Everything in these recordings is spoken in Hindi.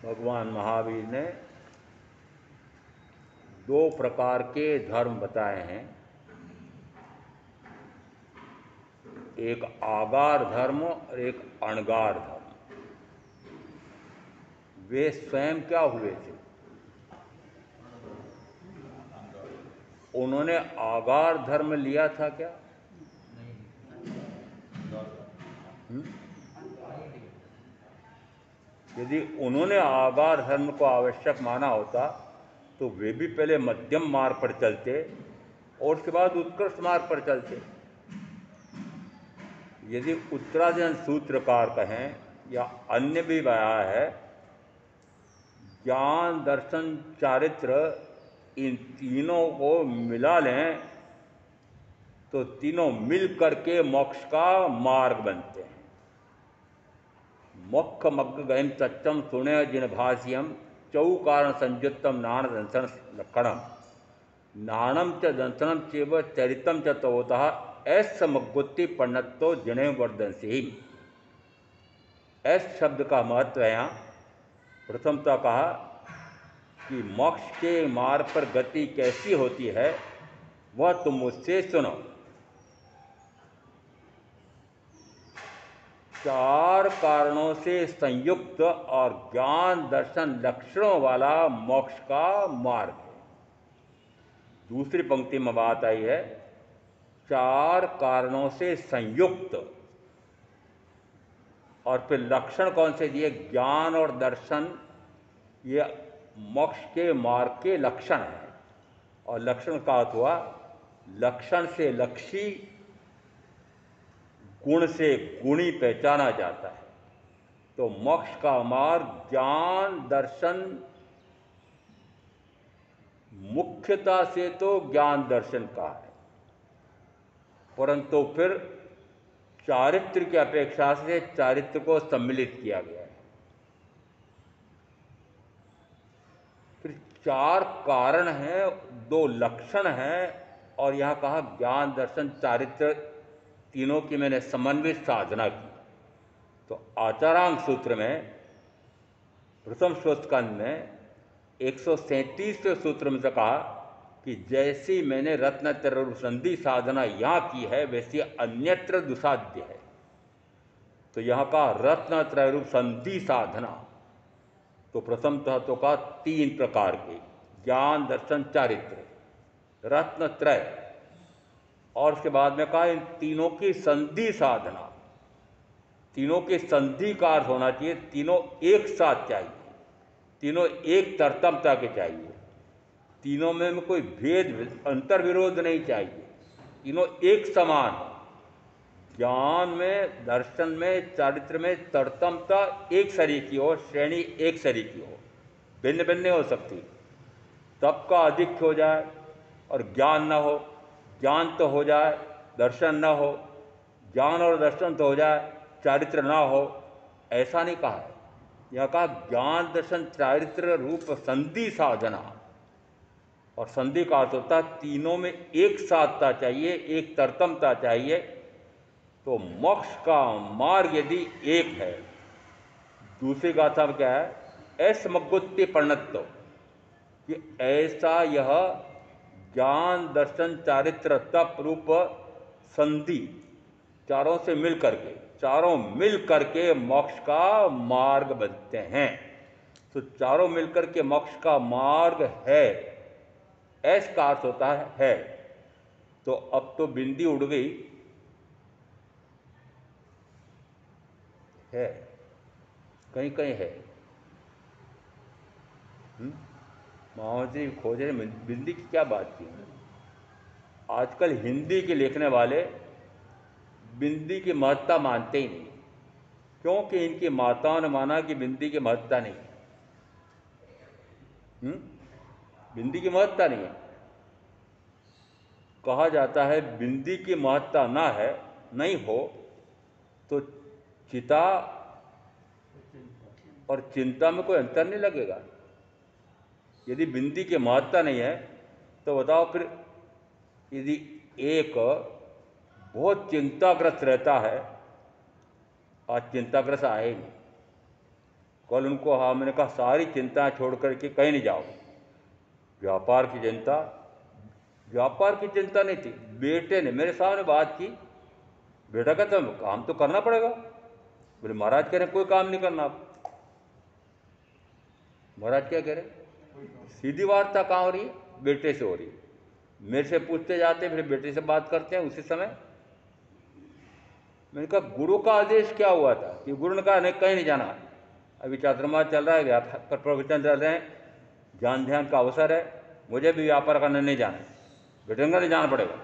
भगवान महावीर ने दो प्रकार के धर्म बताए हैं, एक आगार धर्म और एक अणगार धर्म। वे स्वयं क्या हुए थे? उन्होंने आगार धर्म लिया था क्या? यदि उन्होंने आगार धर्म को आवश्यक माना होता तो वे भी पहले मध्यम मार्ग पर चलते और उसके बाद उत्कृष्ट मार्ग पर चलते। यदि उत्तराधीन सूत्रकार कहें या अन्य भी बया है, ज्ञान दर्शन चारित्र इन तीनों को मिला लें तो तीनों मिल करके मोक्ष का मार्ग बनते हैं। मोक्ष मग्ग गहिम सच्चम सुने जिन भाष्यम चौ कारण संयुक्तम नाण दंशन लक्षणम नाणम च दंशनम चेव चरितम च तवोतः ऐस मग्गुत्ति पण्णत्तो जिणे वर्धन से ही। ऐस शब्द का महत्व है यहाँ प्रथमतः कहा कि मोक्ष के मार्ग पर गति कैसी होती है वह तुम मुझसे सुनो। चार कारणों से संयुक्त और ज्ञान दर्शन लक्षणों वाला मोक्ष का मार्ग है। दूसरी पंक्ति में बात आई है चार कारणों से संयुक्त, और फिर लक्षण कौन से दिए? ज्ञान और दर्शन, ये मोक्ष के मार्ग के लक्षण हैं। और लक्षण का अर्थ हुआ लक्षण से लक्षी, गुण से गुणी पहचाना जाता है। तो मोक्ष का मार्ग ज्ञान दर्शन, मुख्यता से तो ज्ञान दर्शन का है, परंतु फिर चारित्र की अपेक्षा से चारित्र को सम्मिलित किया गया है। फिर चार कारण हैं, दो लक्षण हैं, और यहाँ कहा ज्ञान दर्शन चारित्र, तीनों की मैंने समन्वित साधना की। तो आचारांग सूत्र में प्रथम स्कंद में 137वें सूत्र में से कहा कि जैसी मैंने रत्नत्रय संधि साधना यहाँ की है वैसी अन्यत्र दुसाध्य है। तो यहाँ का रत्नत्रय रूप संधि साधना, तो प्रथमतः तो का तीन प्रकार के ज्ञान दर्शन चारित्र रत्नत्रय, और उसके बाद में कहा इन तीनों की संधि साधना। तीनों के संधि का अर्थ होना चाहिए तीनों एक साथ चाहिए, तीनों एक तरतमता के चाहिए, तीनों में कोई भेद अंतर विरोध नहीं चाहिए, तीनों एक समान। ज्ञान में, दर्शन में, चारित्र में तरतमता एक शरीर की हो, श्रेणी एक शरीर की हो, भिन्न भिन्न हो सकती। तप का अधिक हो जाए और ज्ञान न हो, ज्ञान तो हो जाए दर्शन न हो, ज्ञान और दर्शन तो हो जाए चारित्र ना हो, ऐसा नहीं कहा है। यह कहा ज्ञान दर्शन चारित्र रूप संधि साधना, और संधि का अर्थ होता है तीनों में एक साधता चाहिए, एक तरतमता चाहिए। तो मोक्ष का मार्ग यदि एक है, दूसरी गाथा में क्या है? ऐस मग्गुत्ति परिणत्तो, कि ऐसा यह ज्ञान दर्शन चारित्र तप रूप संधि चारों से मिल करके, चारों मिल करके मोक्ष का मार्ग बनते हैं। तो चारों मिलकर के मोक्ष का मार्ग है, ऐस का अर्थ होता है। तो अब तो बिंदी उड़ गई है, कहीं कहीं है। महावजी खोज रहे बिंदी की क्या बात की। आजकल हिंदी के लिखने वाले बिंदी की महत्ता मानते ही नहीं, क्योंकि इनकी माताओं ने माना कि बिंदी की महत्ता नहीं। बिंदी की महत्ता नहीं है। कहा जाता है बिंदी की महत्ता ना है, नहीं हो तो चिता और चिंता में कोई अंतर नहीं लगेगा। यदि बिंदी की महत्ता नहीं है तो बताओ फिर, यदि एक बहुत चिंताग्रस्त रहता है, आज चिंताग्रस्त आए ही नहीं, कल उनको हमने कहा सारी चिंता छोड़ करके कहीं नहीं जाओ, व्यापार की चिंता, व्यापार की चिंता नहीं थी। बेटे ने मेरे सामने बात की, बेटा कहता काम तो करना पड़ेगा। बोले महाराज कह रहे कोई काम नहीं करना। आप महाराज क्या कह रहे? सीधी वार्ता कहाँ हो रही है? बेटे से हो रही है। मेरे से पूछते जाते, फिर बेटे से बात करते हैं उसी समय। मैंने कहा गुरु का आदेश क्या हुआ था? कि गुरु ने कहा नहीं कहीं नहीं जाना, अभी चातुर्मास चल रहा है, व्यापार पर प्रवचन चल रहे हैं, ज्ञान ध्यान का अवसर है, मुझे भी व्यापार करने नहीं जाना है। बेटे नहीं जाना पड़ेगा।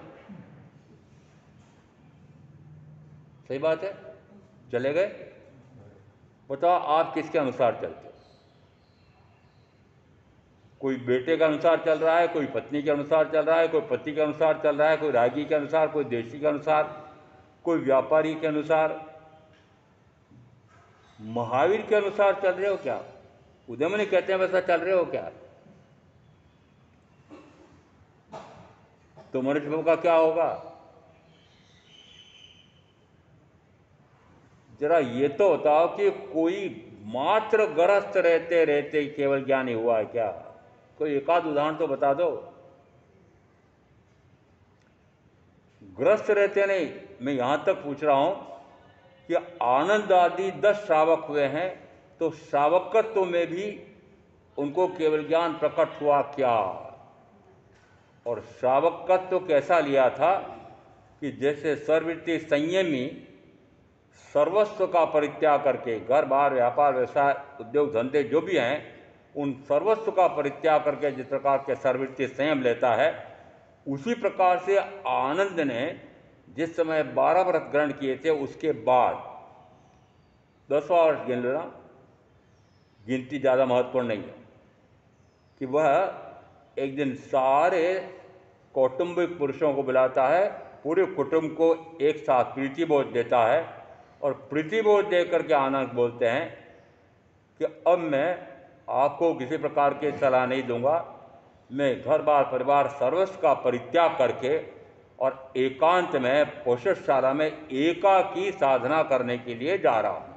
सही बात है, चले गए। बताओ आप किसके अनुसार चलते? कोई बेटे के अनुसार चल रहा है, कोई पत्नी के अनुसार चल रहा है, कोई पति के अनुसार चल रहा है, कोई रागी के अनुसार, कोई देशी के अनुसार, कोई व्यापारी के अनुसार। महावीर के अनुसार चल रहे हो क्या? उदयमनि कहते हैं वैसा चल रहे हो क्या? तो मनुष्य भाव का क्या होगा? जरा ये तो बताओ कि कोई मात्र गृहस्थ रहते रहते ही केवल ज्ञानी हुआ है क्या? कोई एक आध उदाहरण तो बता दो। ग्रस्त रहते नहीं, मैं यहां तक पूछ रहा हूं कि आनंद आदि 10 श्रावक हुए हैं, तो श्रावकत्व में भी उनको केवल ज्ञान प्रकट हुआ क्या? और श्रावकत्व कैसा लिया था कि जैसे सर्ववृत्ति संयमी सर्वस्व का परित्याग करके घर बार व्यापार व्यवसाय उद्योग धंधे जो भी हैं उन सर्वस्व का परित्याग करके जिस प्रकार के सर्ववृत्ति संयम लेता है, उसी प्रकार से आनंद ने जिस समय 12 व्रत ग्रहण किए थे उसके बाद 10वां वर्ष गिन लेना, गिनती ज़्यादा महत्वपूर्ण नहीं है, कि वह एक दिन सारे कौटुंबिक पुरुषों को बुलाता है, पूरे कुटुंब को एक साथ प्रीतिबोध देता है और प्रीतिबोध दे करके आनंद बोलते हैं कि अब मैं आपको किसी प्रकार के सलाह नहीं दूंगा, मैं घर बार परिवार सर्वस्व का परित्याग करके और एकांत में पोषणशाला में एकाकी साधना करने के लिए जा रहा हूं।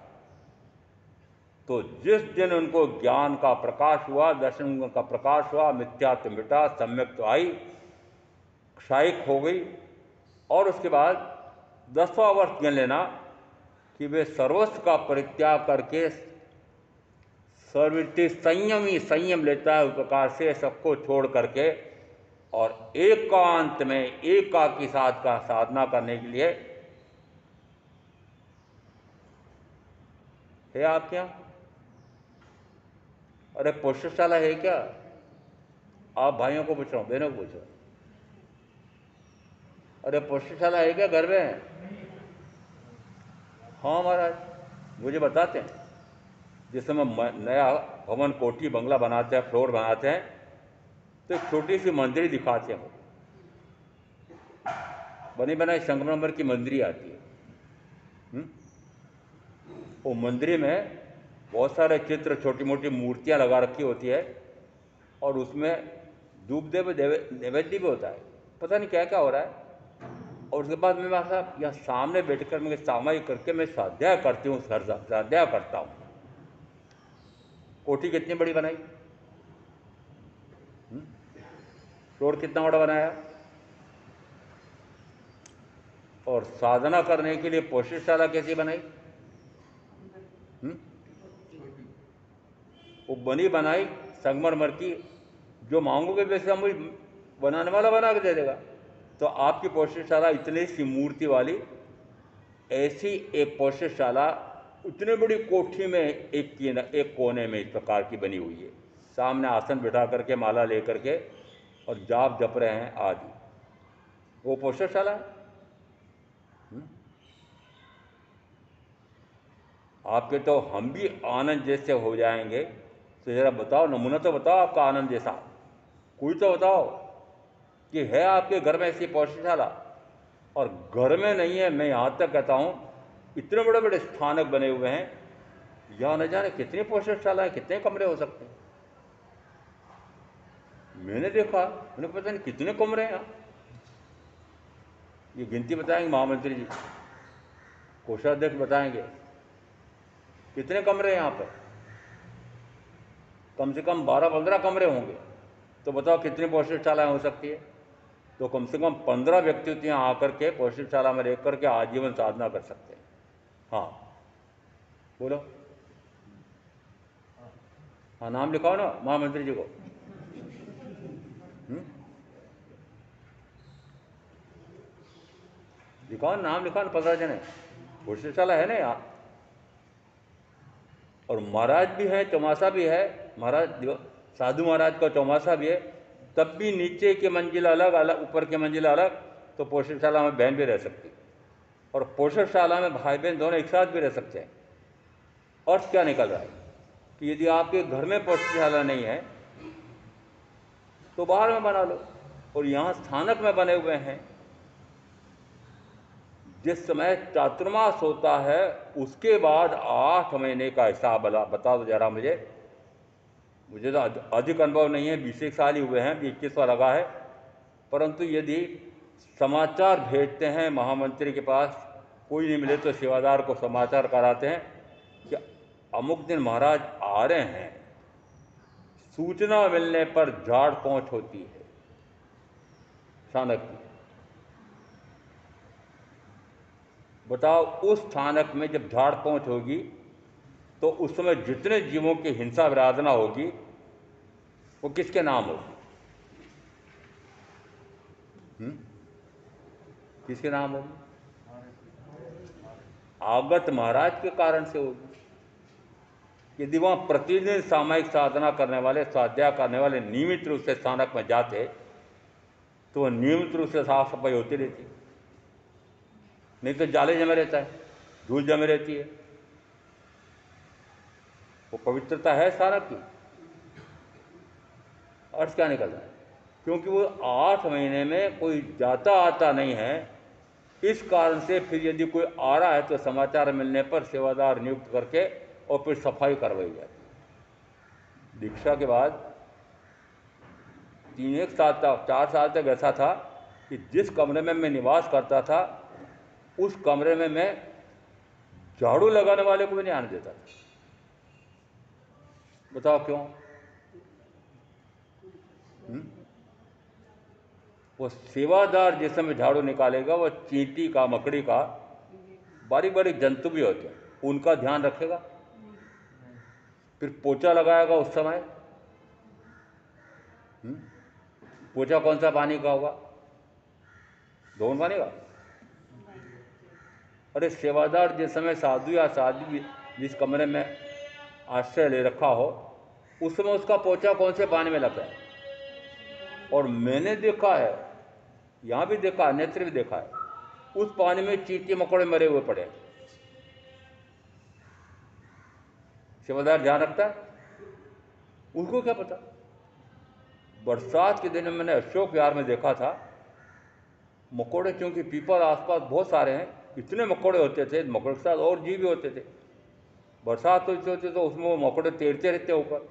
तो जिस दिन उनको ज्ञान का प्रकाश हुआ, दर्शन का प्रकाश हुआ, मिथ्यात्व मिटा, सम्यक्त्व आई, क्षायिक हो गई, और उसके बाद 10वां वर्ष गिन लेना कि वे सर्वस्व का परित्याग करके सर्ववृत्ति संयमी संयम लेता है, उस प्रकार से सबको छोड़ करके और एकांत में एकाकी साध का साधना करने के लिए है आपके यहाँ? अरे पोषणशाला है क्या? आप भाइयों को पूछ रहा हूँ, बहनों को पूछ रहा हूँ। अरे पोषणशाला है क्या घर में? हाँ महाराज, मुझे बताते हैं। जिस समय नया भवन कोठी बंगला बनाते हैं, फ्लोर बनाते हैं, तो एक छोटी सी मंदिर दिखाते हैं। बनी बनाई संगमरमर की मंदिर आती है। वो मंदिर में बहुत सारे चित्र, छोटी मोटी मूर्तियां लगा रखी होती है और उसमें धूप देव नैवेद्य भी होता है, पता नहीं क्या क्या हो रहा है। और उसके बाद मैं साहब यहाँ सामने बैठकर मैं सामायिक करके मैं स्वाध्याय करती हूँ, स्वाध्याय करता हूँ। कोठी कितनी बड़ी बनाई, फ्लोर कितना बड़ा बनाया, और साधना करने के लिए पोषणशाला कैसी बनाई? वो बनी बनाई संगमरमर की, जो मांगोगे वैसे हम बनाने वाला बना के दे देगा। तो आपकी पोषणशाला इतनी सी मूर्ति वाली, ऐसी एक पोषणशाला उतनी बड़ी कोठी में एक कोने में इस प्रकार की बनी हुई है, सामने आसन बिठा करके माला लेकर के और जाप जप रहे हैं आदि, वो पोषणशाला है। आपके तो हम भी आनंद जैसे हो जाएंगे। तो जरा बताओ, नमूना तो बताओ आपका आनंद जैसा, कोई तो बताओ कि है आपके घर में ऐसी पोषणशाला। और घर में नहीं है, मैं यहाँ तक कहता हूँ इतने बड़े बड़े स्थानक बने हुए हैं, यहाँ न जाने कितनी पोषणशाला है, कितने कमरे हो सकते हैं। मैंने देखा, मैंने पता नहीं कितने कमरे हैं यहाँ। ये गिनती बताएंगे महामंत्री जी, कोषाध्यक्ष बताएंगे कितने कमरे हैं यहाँ पर। कम से कम 12-15 कमरे होंगे। तो बताओ कितनी पोषणशालाएं हो सकती है। तो कम से कम 15 व्यक्ति तो यहाँ आकर के पोषणशाला में रह करके आजीवन साधना कर सकते हैं। हाँ बोलो, हाँ नाम लिखाओ ना महामंत्री जी को। लिखाओ, नाम लिखाओ ना, 15 जने। पोषणशाला है ना यहाँ। और महाराज भी है, चौमासा भी है, महाराज साधु महाराज का चौमासा भी है, तब भी नीचे की मंजिल अलग अलग, ऊपर की मंजिल अलग। तो पोषणशाला में बहन भी रह सकती, और पोषणशाला में भाई बहन दोनों एक साथ भी रह सकते हैं। अर्थ क्या निकल रहा है कि यदि आपके घर में पोषणशाला नहीं है तो बाहर में बना लो। और यहाँ स्थानक में बने हुए हैं, जिस समय चातुर्मास होता है उसके बाद 8 महीने का हिसाब बता दो जरा मुझे। मुझे तो अधिक अनुभव नहीं है, 20 साल ही हुए हैं, 21वां लगा है। परंतु यदि समाचार भेजते हैं महामंत्री के पास, कोई नहीं मिले तो सेवादार को समाचार कराते हैं कि अमुक दिन महाराज आ रहे हैं, सूचना मिलने पर झाड़ पहुंच होती है स्थानक की। बताओ, उस स्थानक में जब झाड़ पहुंच होगी तो उस समय जितने जीवों की हिंसा विराधना होगी वो किसके नाम होगी? किसके नाम होगी? आगत महाराज के कारण से होगी। यदि वहां प्रतिदिन सामायिक साधना करने वाले, स्वाध्याय करने वाले नियमित रूप से स्थानक में जाते तो वह नियमित रूप से साफ सफाई होती रहती, नहीं तो जाले जमे रहता है, धूल जमे रहती है। वो पवित्रता है स्थानक की? अर्थ क्या निकल रहा है? क्योंकि वो 8 महीने में कोई जाता आता नहीं है, इस कारण से फिर यदि कोई आ रहा है तो समाचार मिलने पर सेवादार नियुक्त करके और फिर सफाई करवाई जाती है। दीक्षा के बाद 3-1 साल तक, 4 साल तक ऐसा था कि जिस कमरे में मैं निवास करता था उस कमरे में मैं झाड़ू लगाने वाले को भी नहीं आने देता था। बताओ क्यों? वो सेवादार जिस समय झाड़ू निकालेगा वो चींटी का, मकड़ी का, बारीक बारीक जंतु भी होते हैं, उनका ध्यान रखेगा। फिर पोछा लगाएगा उस समय, पोछा कौन सा पानी का होगा? दोनों पानी का। अरे सेवादार जिस समय साधु या साधु जिस कमरे में आश्रय ले रखा हो उस समय उसका पोछा कौन से पानी में लगता है? और मैंने देखा है, यहाँ भी देखा, अन्यत्र भी देखा है, उस पानी में चींटी मकोड़े मरे हुए पड़े। सेवादार ध्यान रखता है? उनको क्या पता? बरसात के दिन में मैंने अशोक विहार में देखा था, मकोड़े, क्योंकि पीपल आसपास बहुत सारे हैं, इतने मकोड़े होते थे, मकोड़े के साथ और जीव भी होते थे। बरसात होती तो उसमें वो मकोड़े तैरते रहते ऊपर,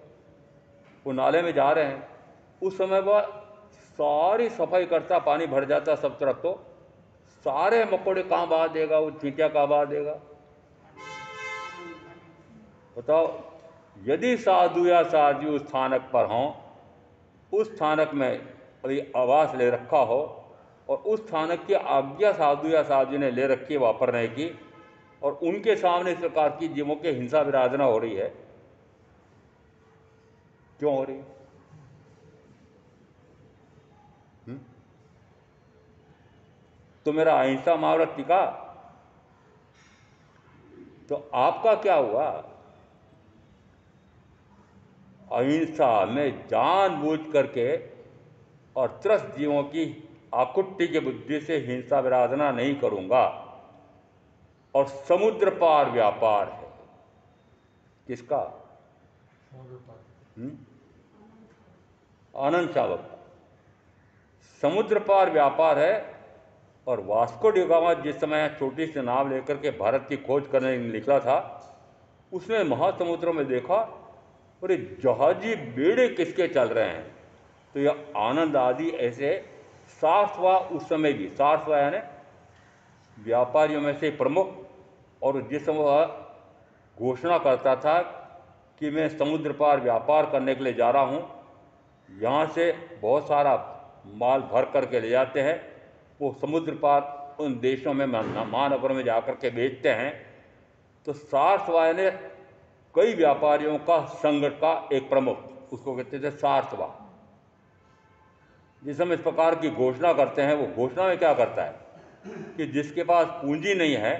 वो नाले में जा रहे हैं। उस समय वह सारी सफाई करता, पानी भर जाता सब तरफ, तो सारे मकोड़े कहाँ बहा देगा, वो चींटियाँ कहाँ बहा देगा? बताओ, यदि साधु या साधु उस स्थानक पर हों, उस स्थानक में अभी आवास ले रखा हो और उस स्थानक की आज्ञा साधु या साधु ने ले रखी है वापरने की, और उनके सामने इस प्रकार की जीवों की हिंसा विराधना हो रही है, क्यों हो रही है? तो मेरा अहिंसा महाव्रत टिका, तो आपका क्या हुआ? अहिंसा में जानबूझ करके और त्रस्त जीवों की आकुट्य की बुद्धि से हिंसा विराधना नहीं करूंगा, और समुद्र पार व्यापार है। किसका? आनंद चावक का समुद्र पार व्यापार है। और वास्को डी गामा जिस समय छोटी सी नाव लेकर के भारत की खोज करने निकला था, उसने महासमुद्रों में देखा और जहाजी बेड़े किसके चल रहे हैं, तो यह आनंद आदि ऐसे सारस्वा, उस समय भी सारस्वा यानी व्यापारियों में से प्रमुख, और जिस समय वह घोषणा करता था कि मैं समुद्र पार व्यापार करने के लिए जा रहा हूँ, यहाँ से बहुत सारा माल भर करके ले जाते हैं, वो समुद्र पार उन देशों में, महानगरों में जाकर के बेचते हैं। तो सारस्वा ने कई व्यापारियों का संघ का एक प्रमुख, उसको कहते थे सारस्वा। जिस हम इस प्रकार की घोषणा करते हैं, वो घोषणा में क्या करता है कि जिसके पास पूंजी नहीं है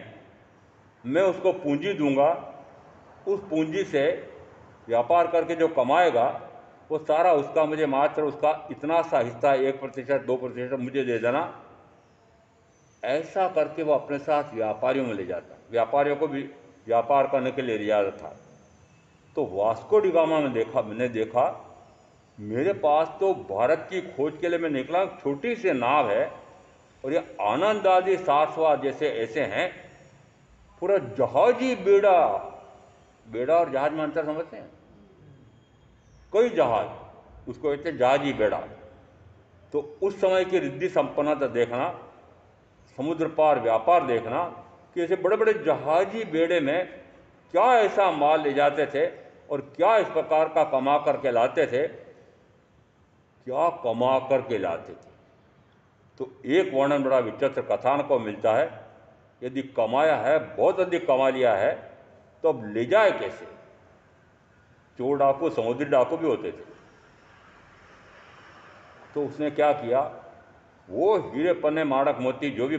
मैं उसको पूंजी दूंगा, उस पूंजी से व्यापार करके जो कमाएगा वो सारा उसका, मुझे मात्र उसका इतना सा हिस्सा 1%, 2% मुझे दे देना। ऐसा करके वो अपने साथ व्यापारियों में ले जाता, व्यापारियों को भी व्यापार करने के लिए ले जाता था। तो वास्को डी गामा में मैंने देखा, मेरे पास तो भारत की खोज के लिए मैं निकला, छोटी सी नाव है, और ये आनंद आदि शाश्वत जैसे ऐसे हैं, पूरा जहाजी बेड़ा, बेड़ा और जहाज में अंतर समझते हैं? कोई जहाज, उसको कहते हैं जहाजी बेड़ा। तो उस समय की रिद्धि संपन्नता देखना, समुद्र पार व्यापार देखना कि ऐसे बड़े बड़े जहाजी बेड़े में क्या ऐसा माल ले जाते थे और क्या इस प्रकार का कमा करके लाते थे, क्या कमा करके लाते थे। तो एक वर्णन बड़ा विचित्र कथान को मिलता है, यदि कमाया है, बहुत अधिक कमा लिया है, तो अब ले जाए कैसे? चोर डाकू, समुद्री डाकू भी होते थे। तो उसने क्या किया, वो हीरे पन्ने माणक मोती जो भी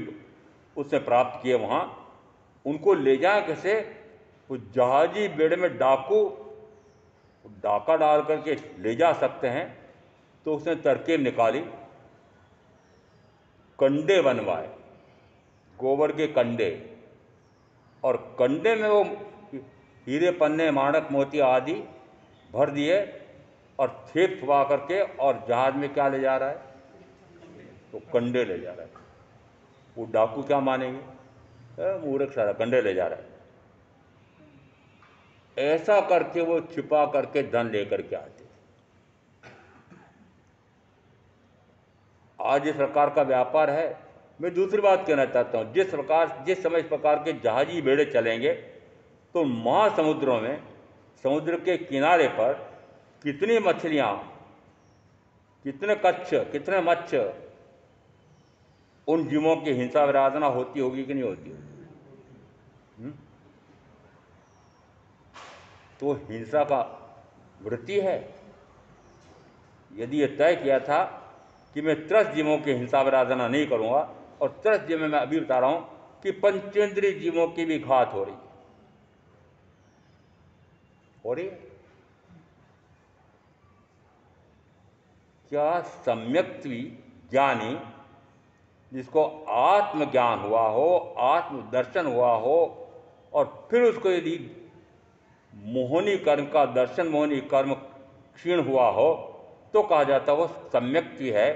उसने प्राप्त किए वहाँ, उनको ले जाए कैसे? वो जहाजी बेड़े में डाकू डाका डाल करके ले जा सकते हैं। तो उसने तरकीब निकाली, कंडे बनवाए, गोबर के कंडे, और कंडे में वो हीरे पन्ने माणक मोती आदि भर दिए और छेद छुपा करके, और जहाज में क्या ले जा रहा है? तो कंडे ले जा रहा है। वो डाकू क्या मानेंगे, मूर्ख सारा कंडे ले जा रहा है। ऐसा करके वो छिपा करके धन लेकर के आते। आज इस प्रकार का व्यापार है। मैं दूसरी बात कहना चाहता हूँ, जिस समय इस प्रकार के जहाजी बेड़े चलेंगे, तो महासमुद्रों में, समुद्र के किनारे पर कितनी मछलियाँ, कितने कच्छ, कितने मत्स्य, उन जीवों की हिंसा विराधना होती होगी कि नहीं होती होगी? तो हिंसा का वृत्ति है। यदि ये तय किया था कि मैं त्रस्त जीवों की हिंसा विराधना नहीं करूँगा, और त्रस्त जीव में मैं अभी बता रहा हूँ कि पंचेंद्रीय जीवों की भी घात हो रही है। क्या सम्यक्ति ज्ञानी, जिसको आत्मज्ञान हुआ हो, आत्मदर्शन हुआ हो, और फिर उसको यदि मोहनी कर्म का दर्शन, मोहनी कर्म क्षीण हुआ हो, तो कहा जाता वो सम्यक्ति है।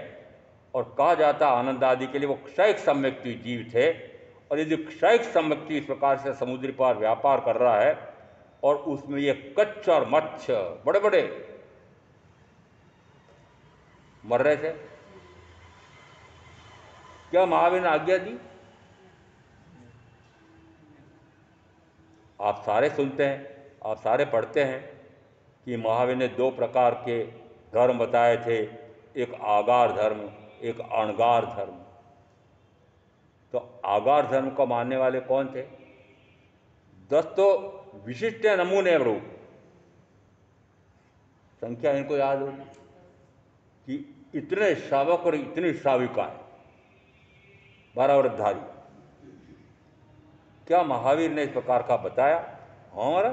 और कहा जाता आनंद आदि के लिए वो क्षयिक सम्यक्ति जीव थे। और यदि क्षयिक सम्यक्ति इस प्रकार से समुद्री पार व्यापार कर रहा है, और उसमें ये कच्छ और मत्स्य बड़े बड़े मर रहे थे, क्या महावीर ने आज्ञा दी? आप सारे सुनते हैं, आप सारे पढ़ते हैं कि महावीर ने दो प्रकार के धर्म बताए थे, एक आगार धर्म, एक अणगार धर्म। तो आगार धर्म को मानने वाले कौन थे? 10 तो विशिष्ट नमूने रूप, संख्या इनको याद होगी कि इतने श्रावक और इतनी श्राविकाएं, 12 व्रतधारी। क्या महावीर ने इस प्रकार का बताया? हमारा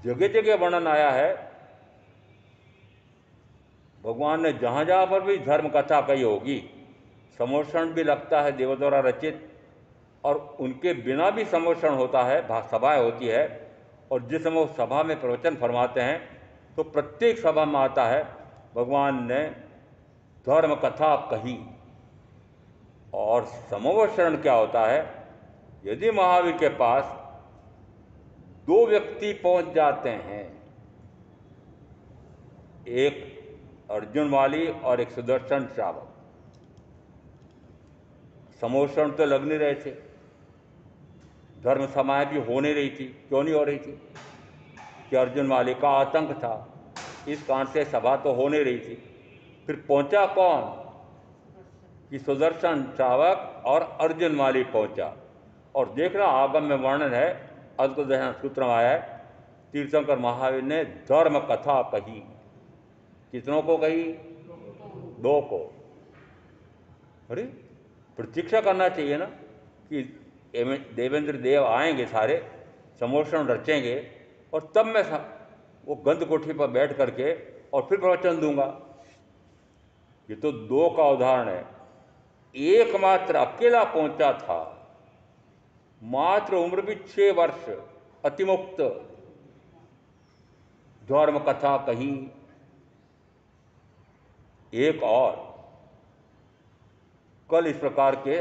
जगह जगह वर्णन आया है। भगवान ने जहाँ जहाँ पर भी धर्म कथा कही होगी, समोषण भी लगता है देवों द्वारा रचित, और उनके बिना भी समोषण होता है, सभाएं होती है। और जिस समय वो सभा में प्रवचन फरमाते हैं, तो प्रत्येक सभा में आता है भगवान ने धर्म कथा कही। और समोषण क्या होता है? यदि महावीर के पास दो व्यक्ति पहुंच जाते हैं, एक अर्जुन वाली और एक सुदर्शन श्रावक, समोषण तो लग नहीं रहे थे, धर्म समाए भी हो नहीं रही थी। क्यों नहीं हो रही थी? कि अर्जुन वाली का आतंक था, इस कारण से सभा तो हो नहीं रही थी। फिर पहुंचा कौन? कि सुदर्शन श्रावक और अर्जुन वाली पहुंचा। और देखना आगम में वर्णन है, अद्भुत दर्शन सूत्र में आया है, तीर्थंकर महावीर ने धर्म कथा कही। कितनों को कही? 2 को। अरे प्रतीक्षा करना चाहिए ना कि देवेंद्र देव आएंगे, सारे समोषण रचेंगे, और तब मैं वो गंध कोठी पर बैठ करके और फिर प्रवचन दूंगा। ये तो 2 का उदाहरण है। एकमात्र अकेला पहुंचा था, मात्र उम्र भी 6 वर्ष, अतिमुक्त, धर्म कथा कही। एक और कल इस प्रकार के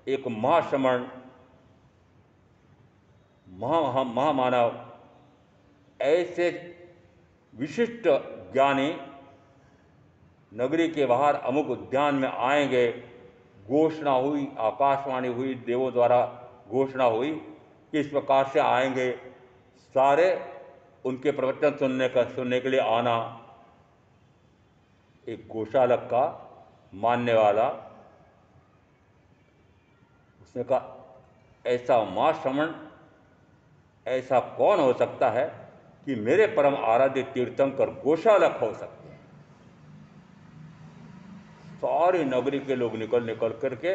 एक महाश्रमण महामानव ऐसे विशिष्ट ज्ञानी नगरी के बाहर अमुक उद्यान में आएंगे, घोषणा हुई, आकाशवाणी हुई, देवों द्वारा घोषणा हुई कि इस प्रकार से आएंगे, सारे उनके प्रवचन सुनने के लिए आना। एक गोशालक का मानने वाला उसने कहा, ऐसा महाश्रमण ऐसा कौन हो सकता है कि मेरे परम आराध्य तीर्थंकर गोशालक हो सकते हैं। सारी नगरी के लोग निकल करके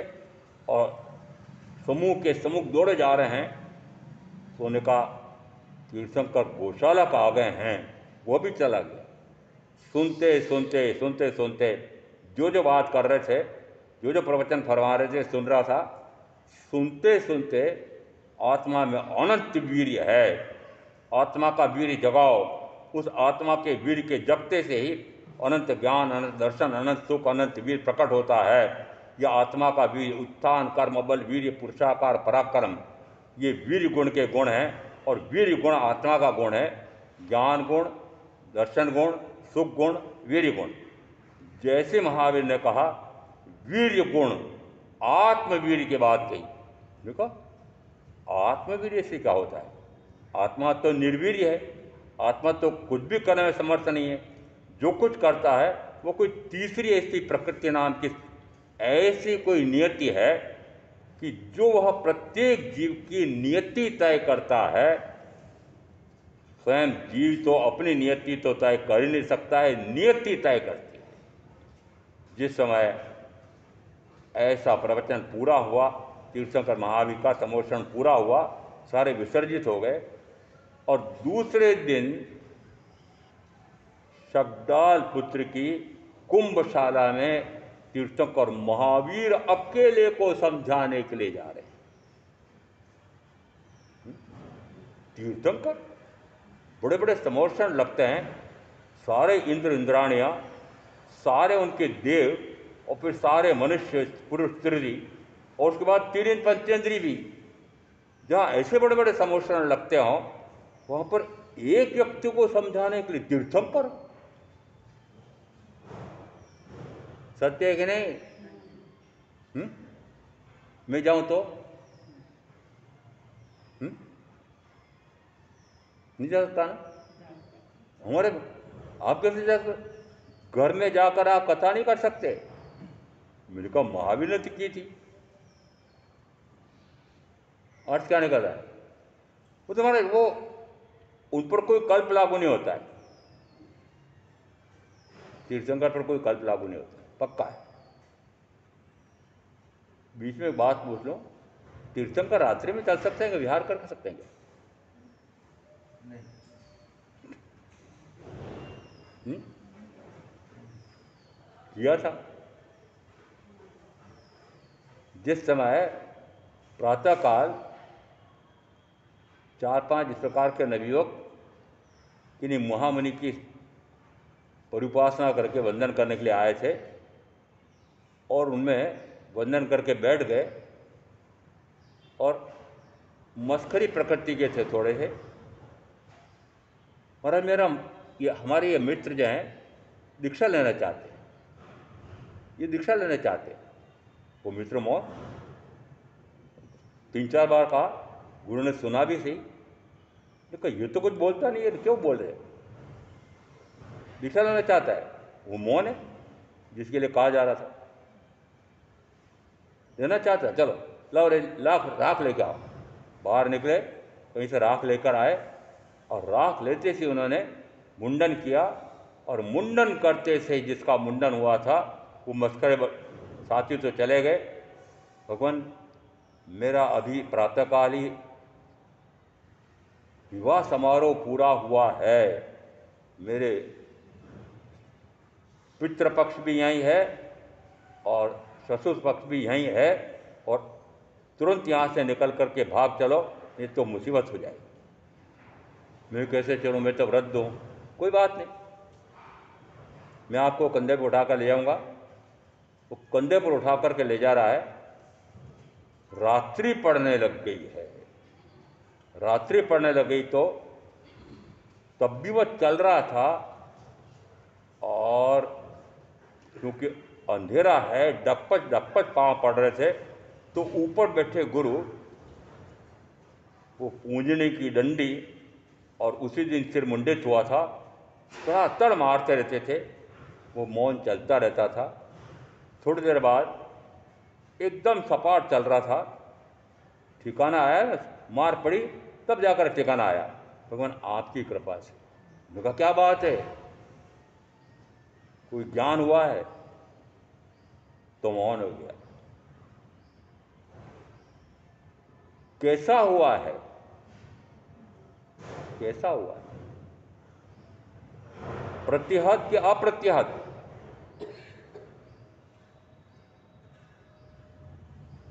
और समूह के समूह दौड़े जा रहे हैं। तो उन्होंने कहा, तीर्थंकर गोशालक आ गए हैं। वो भी चला गया। सुनते सुनते सुनते सुनते जो बात कर रहे थे, जो प्रवचन फरमा रहे थे, सुन रहा था। सुनते सुनते आत्मा में अनंत वीर्य है, आत्मा का वीर्य जगाओ। उस आत्मा के वीर्य के जगते से ही अनंत ज्ञान, अनंत दर्शन, अनंत सुख, अनंत वीर्य प्रकट होता है। यह आत्मा का वीर्य, उत्थान, कर्म बल, वीर्य, पुरुषाकार, पराक्रम, ये वीर्य गुण के गुण हैं। और वीर्य गुण आत्मा का गुण है। ज्ञान गुण, दर्शन गुण, सुख गुण, वीर्य गुण। जैसे महावीर ने कहा वीर्य गुण, आत्मवीर्य की बात कही। देखो, आत्मवीर्य से क्या होता है? आत्मा तो निर्वीर्य है, आत्मा तो कुछ भी करने में समर्थ नहीं है। जो कुछ करता है वो कोई तीसरी ऐसी प्रकृति नाम की ऐसी कोई नियति है कि जो वह प्रत्येक जीव की नियति तय करता है। स्वयं जीव तो अपनी नियति तो तय कर ही नहीं सकता है, नियति तय करती है। जिस समय ऐसा प्रवचन पूरा हुआ, तीर्थंकर महावीर का तमोक्षण पूरा हुआ, सारे विसर्जित हो गए। और दूसरे दिन शब्दाल पुत्र की कुंभशाला में तीर्थंकर महावीर अकेले को समझाने के लिए जा रहे हैं। तीर्थंकर बड़े बड़े समोषण लगते हैं, सारे इंद्र इंद्राणियाँ, सारे उनके देव, और फिर सारे मनुष्य, पुरुष, स्त्री, और उसके बाद तीन पंचेंद्री भी। जहाँ ऐसे बड़े बड़े समोषण लगते हों, वहाँ पर एक व्यक्ति को समझाने के लिए तीर्थंकर। सत्य है कि नहीं? मैं जाऊं तो नहीं जा सकता ना? हमारे आप कैसे जा सकते? घर में जाकर आप कथा नहीं कर सकते? मैंने कहा महावीर ने तो की थी। अर्थ क्या निकल रहा है? वो तुम्हारे वो उन पर कोई कल्प लागू नहीं होता है। तीर्थंकर पर कोई कल्प लागू नहीं होता, पक्का है। बीच में बात पूछ लो, तीर्थंकर रात्रि में चल सकते हैं, विहार कर सकते हैं? किया था। जिस समय प्रातःकाल 4-5 इस प्रकार के नवयुवक किन्हीं महामुनि की परिउपासना करके वंदन करने के लिए आए थे, और उनमें वंदन करके बैठ गए, और मस्खरी प्रकृति के थे थोड़े से। और हमारे ये मित्र जो हैं दीक्षा लेना चाहते हैं, ये दीक्षा लेना चाहते हैं। वो मित्र मौत 3-4 बार कहा, गुरु ने सुना भी सही, लेकिन ये तो कुछ बोलता नहीं है, तो क्यों बोल रहे? दीक्षा लेना चाहता है, वो मौन है जिसके लिए कहा जा रहा था। लेना चाहता है, चलो लाओ रे, राख लेके आओ। बाहर निकले, कहीं से राख लेकर आए, और राख लेते से उन्होंने मुंडन किया, और मुंडन करते से जिसका मुंडन हुआ था वो मस्करे साथी तो चले गए। भगवान, मेरा अभी प्रातःकाल ही विवाह समारोह पूरा हुआ है, मेरे पितृपक्ष भी यहीं है और ससुर पक्ष भी यहीं है, और तुरंत यहाँ से निकल करके भाग चलो, नहीं तो मुसीबत हो जाएगी। मैं कैसे चलूँ? मैं तो वृद्ध हूँ। कोई बात नहीं, मैं आपको कंधे पर उठा कर ले जाऊँगा, वो कंधे पर उठा करके ले जा रहा है। रात्रि पड़ने लग गई है। रात्रि पड़ने लग गई तो तब भी वह चल रहा था, और क्योंकि अंधेरा है, डपच डपच पांव पड़ रहे थे, तो ऊपर बैठे गुरु वो पूंजनी की डंडी और उसी दिन सिर मुंडित हुआ था, तड़ मारते रहते थे। वो मौन चलता रहता था। थोड़ी देर बाद एकदम सपाट चल रहा था, ठिकाना आया ना, मार पड़ी तब जाकर ठिकाना आया। भगवान आपकी कृपा से। मैंने कहा क्या बात है, कोई ज्ञान हुआ है? तो मौन हो गया। कैसा हुआ है? कैसा हुआ है? प्रतिहत कि अप्रतिहत?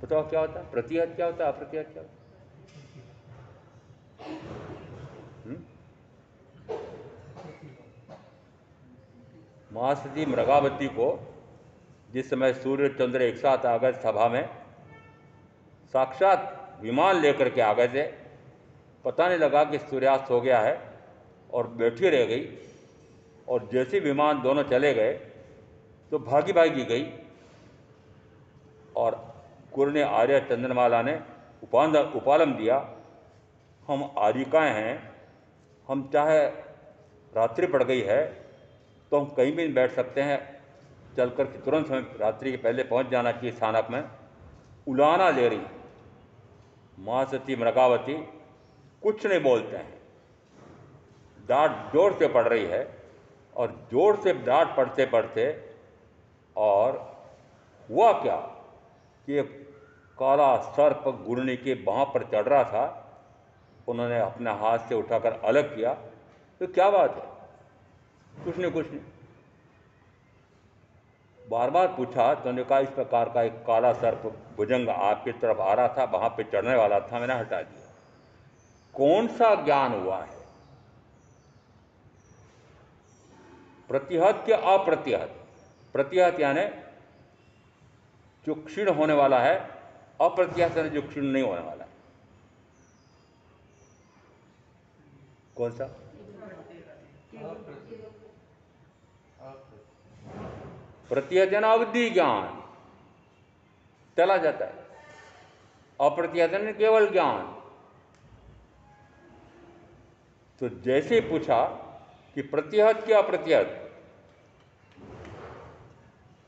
बताओ क्या होता है? प्रतिहत क्या होता है, अप्रतिहत क्या होता है? महासती मृगावती को जिस समय सूर्य चंद्र एक साथ आ गए सभा में, साक्षात विमान लेकर के आ गए थे, पता नहीं लगा कि सूर्यास्त हो गया है और बैठी रह गई। और जैसे विमान दोनों चले गए तो भागी भागी गई, और गुरु ने आर्य चंद्रमाला ने उपालम दिया, हम आर्यिकाएँ हैं, हम चाहे रात्रि पड़ गई है तो हम कहीं भी नहीं बैठ सकते हैं, चल कर के तुरंत हमें रात्रि के पहले पहुंच जाना चाहिए स्थानक में। उलाना ले रही महासती मृगावती, कुछ नहीं बोलते हैं। डांट जोर से पड़ रही है, और जोर से डांट पड़ते पड़ते, और हुआ क्या कि काला सर्प गुरनी के बाँह पर चढ़ रहा था। उन्होंने अपने हाथ से उठाकर अलग किया। तो क्या बात है? कुछ नहीं, कुछ नहीं। बार बार पूछा तो उन्होंने कहा इस प्रकार का एक काला सर्प भुजंग आपकी तरफ आ रहा था, वहां पे चढ़ने वाला था, मैंने हटा दिया। कौन सा ज्ञान हुआ है? प्रतिहत या अप्रतिहत? प्रतिहत यानी जो क्षीण होने वाला है, अप्रतिहत यानी जो क्षीण नहीं होने वाला है। कौन सा? प्रतिहत यानी अवधि ज्ञान चला जाता है, अप्रतिहत यानी केवल ज्ञान। तो जैसे पूछा कि प्रतिहत क्या अप्रतिहत,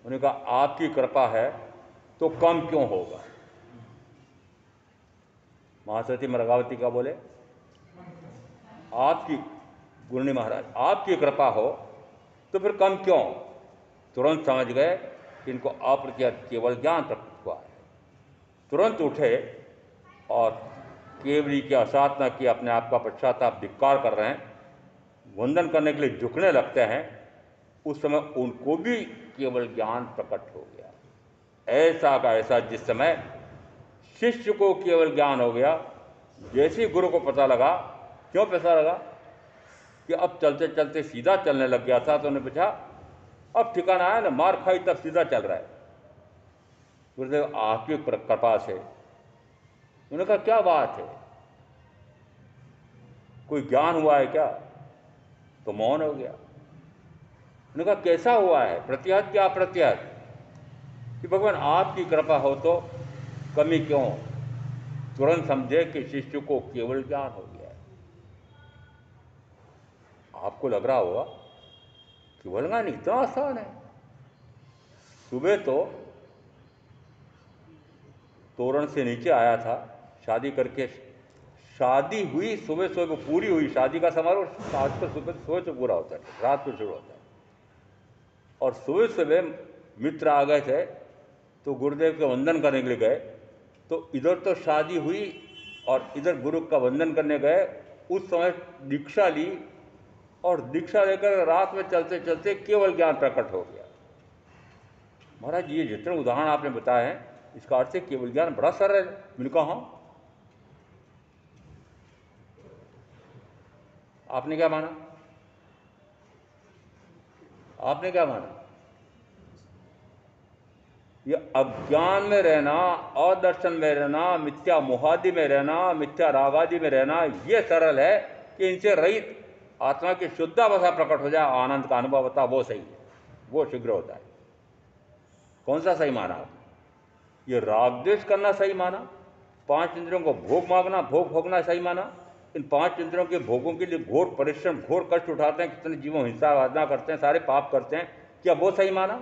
उन्होंने कहा आपकी कृपा है तो कम क्यों होगा। महासती मृगावती का बोले आपकी, गुरुनी महाराज आपकी कृपा हो तो फिर कम क्यों। तुरंत समझ गए कि इनको अप्रतिहत केवल ज्ञान प्राप्त हुआ है। तुरंत उठे और केवली की असाधना की, अपने आप का पश्चाताप धिक्कार कर रहे हैं, वंदन करने के लिए झुकने लगते हैं। उस समय उनको भी केवल ज्ञान प्रकट हो गया। ऐसा का ऐसा जिस समय शिष्य को केवल ज्ञान हो गया, जैसे ही गुरु को पता लगा, क्यों पता लगा कि अब चलते चलते सीधा चलने लग गया था, तो उन्होंने पूछा अब ठिकाना आया ना, मार खाई तब सीधा चल रहा है। गुरुदेव आपकी कृपा से। उन्होंने कहा क्या बात है, कोई ज्ञान हुआ है क्या? तो मौन हो गया। उन्होंने कहा कैसा हुआ है, प्रतिहत क्या अप्रतिहत? कि भगवान आपकी कृपा हो तो कमी क्यों। तुरंत समझे कि शिष्य को केवल ज्ञान हो गया है। आपको लग रहा होगा केवल ज्ञान इतना आसान है। सुबह तो तोरण से नीचे आया था, शादी करके, शादी हुई सुबह सुबह पूरी हुई, शादी का समारोह आज को सुबह सुबह से पूरा होता है, रात को शुरू होता है। और सुबह सुबह मित्र आ गए थे तो गुरुदेव के वंदन करने के लिए गए, तो इधर तो शादी हुई और इधर गुरु का वंदन करने गए। उस समय दीक्षा ली, और दीक्षा लेकर रात में चलते चलते केवल ज्ञान प्रकट हो गया। महाराज ये जितने उदाहरण आपने बताए हैं, इसका अर्थ है केवल ज्ञान बड़ा सरल है। मैंने कहा हाँ। आपने क्या माना? आपने क्या माना? ये अज्ञान में रहना, अदर्शन में रहना, मिथ्या मोहादि में रहना, मिथ्या रागादि में रहना, ये सरल है कि इनसे रहित आत्मा की शुद्धावस्था प्रकट हो जाए, आनंद का अनुभव होता, वो सही है, वो शीघ्र होता है। कौन सा सही माना आपने? ये राग द्वेष करना सही माना, 5 इंद्रियों को भोग मांगना, भोग भोगना सही माना, इन 5 इंद्रियों के भोगों के लिए घोर परिश्रम, घोर कष्ट उठाते हैं, कितने जीवों हिंसा वादना करते हैं, सारे पाप करते हैं, क्या वो सही माना?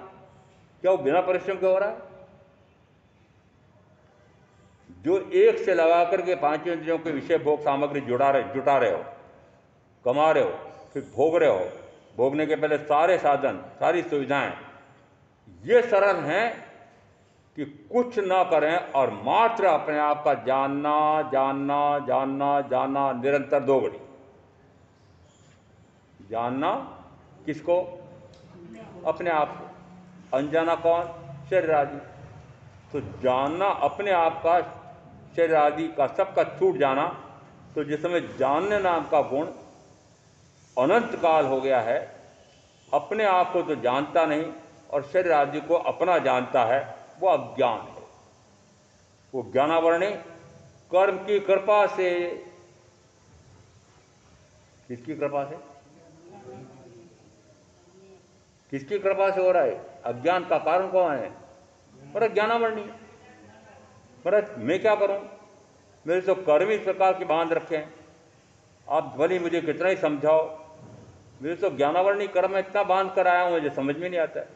क्या वो बिना परिश्रम के हो रहा है? जो एक से लगा करके 5 इंद्रियों के विषय भोग सामग्री जुटा रहे हो, कमा रहे हो, फिर भोग रहे हो, भोगने के पहले सारे साधन, सारी सुविधाएं, ये सरल हैं कि कुछ ना करें और मात्र अपने आप का जानना जानना जानना जानना, निरंतर 2 घड़ी जानना। किसको? अपने आप को। अनजाना कौन? शरीर आदि। तो जानना अपने आप का, शरीर आदि का सबका छूट जाना। तो जिस समय जानने नाम का गुण अनंत काल हो गया है, अपने आप को तो जानता नहीं और शरीर आदि को अपना जानता है, वो अज्ञान है। वो ज्ञानावरणी कर्म की कृपा से। किसकी कृपा से? किसकी कृपा से हो रहा है? अज्ञान का कारण कौन है? मेरा ज्ञानावरणी। मेरा मैं क्या करूं? मेरे तो कर्म इस प्रकार के बांध रखे हैं, आप भले मुझे कितना ही समझाओ, मेरे तो ज्ञानावरणी कर्म में इतना बांध कर आया हूं, मुझे समझ में नहीं आता है।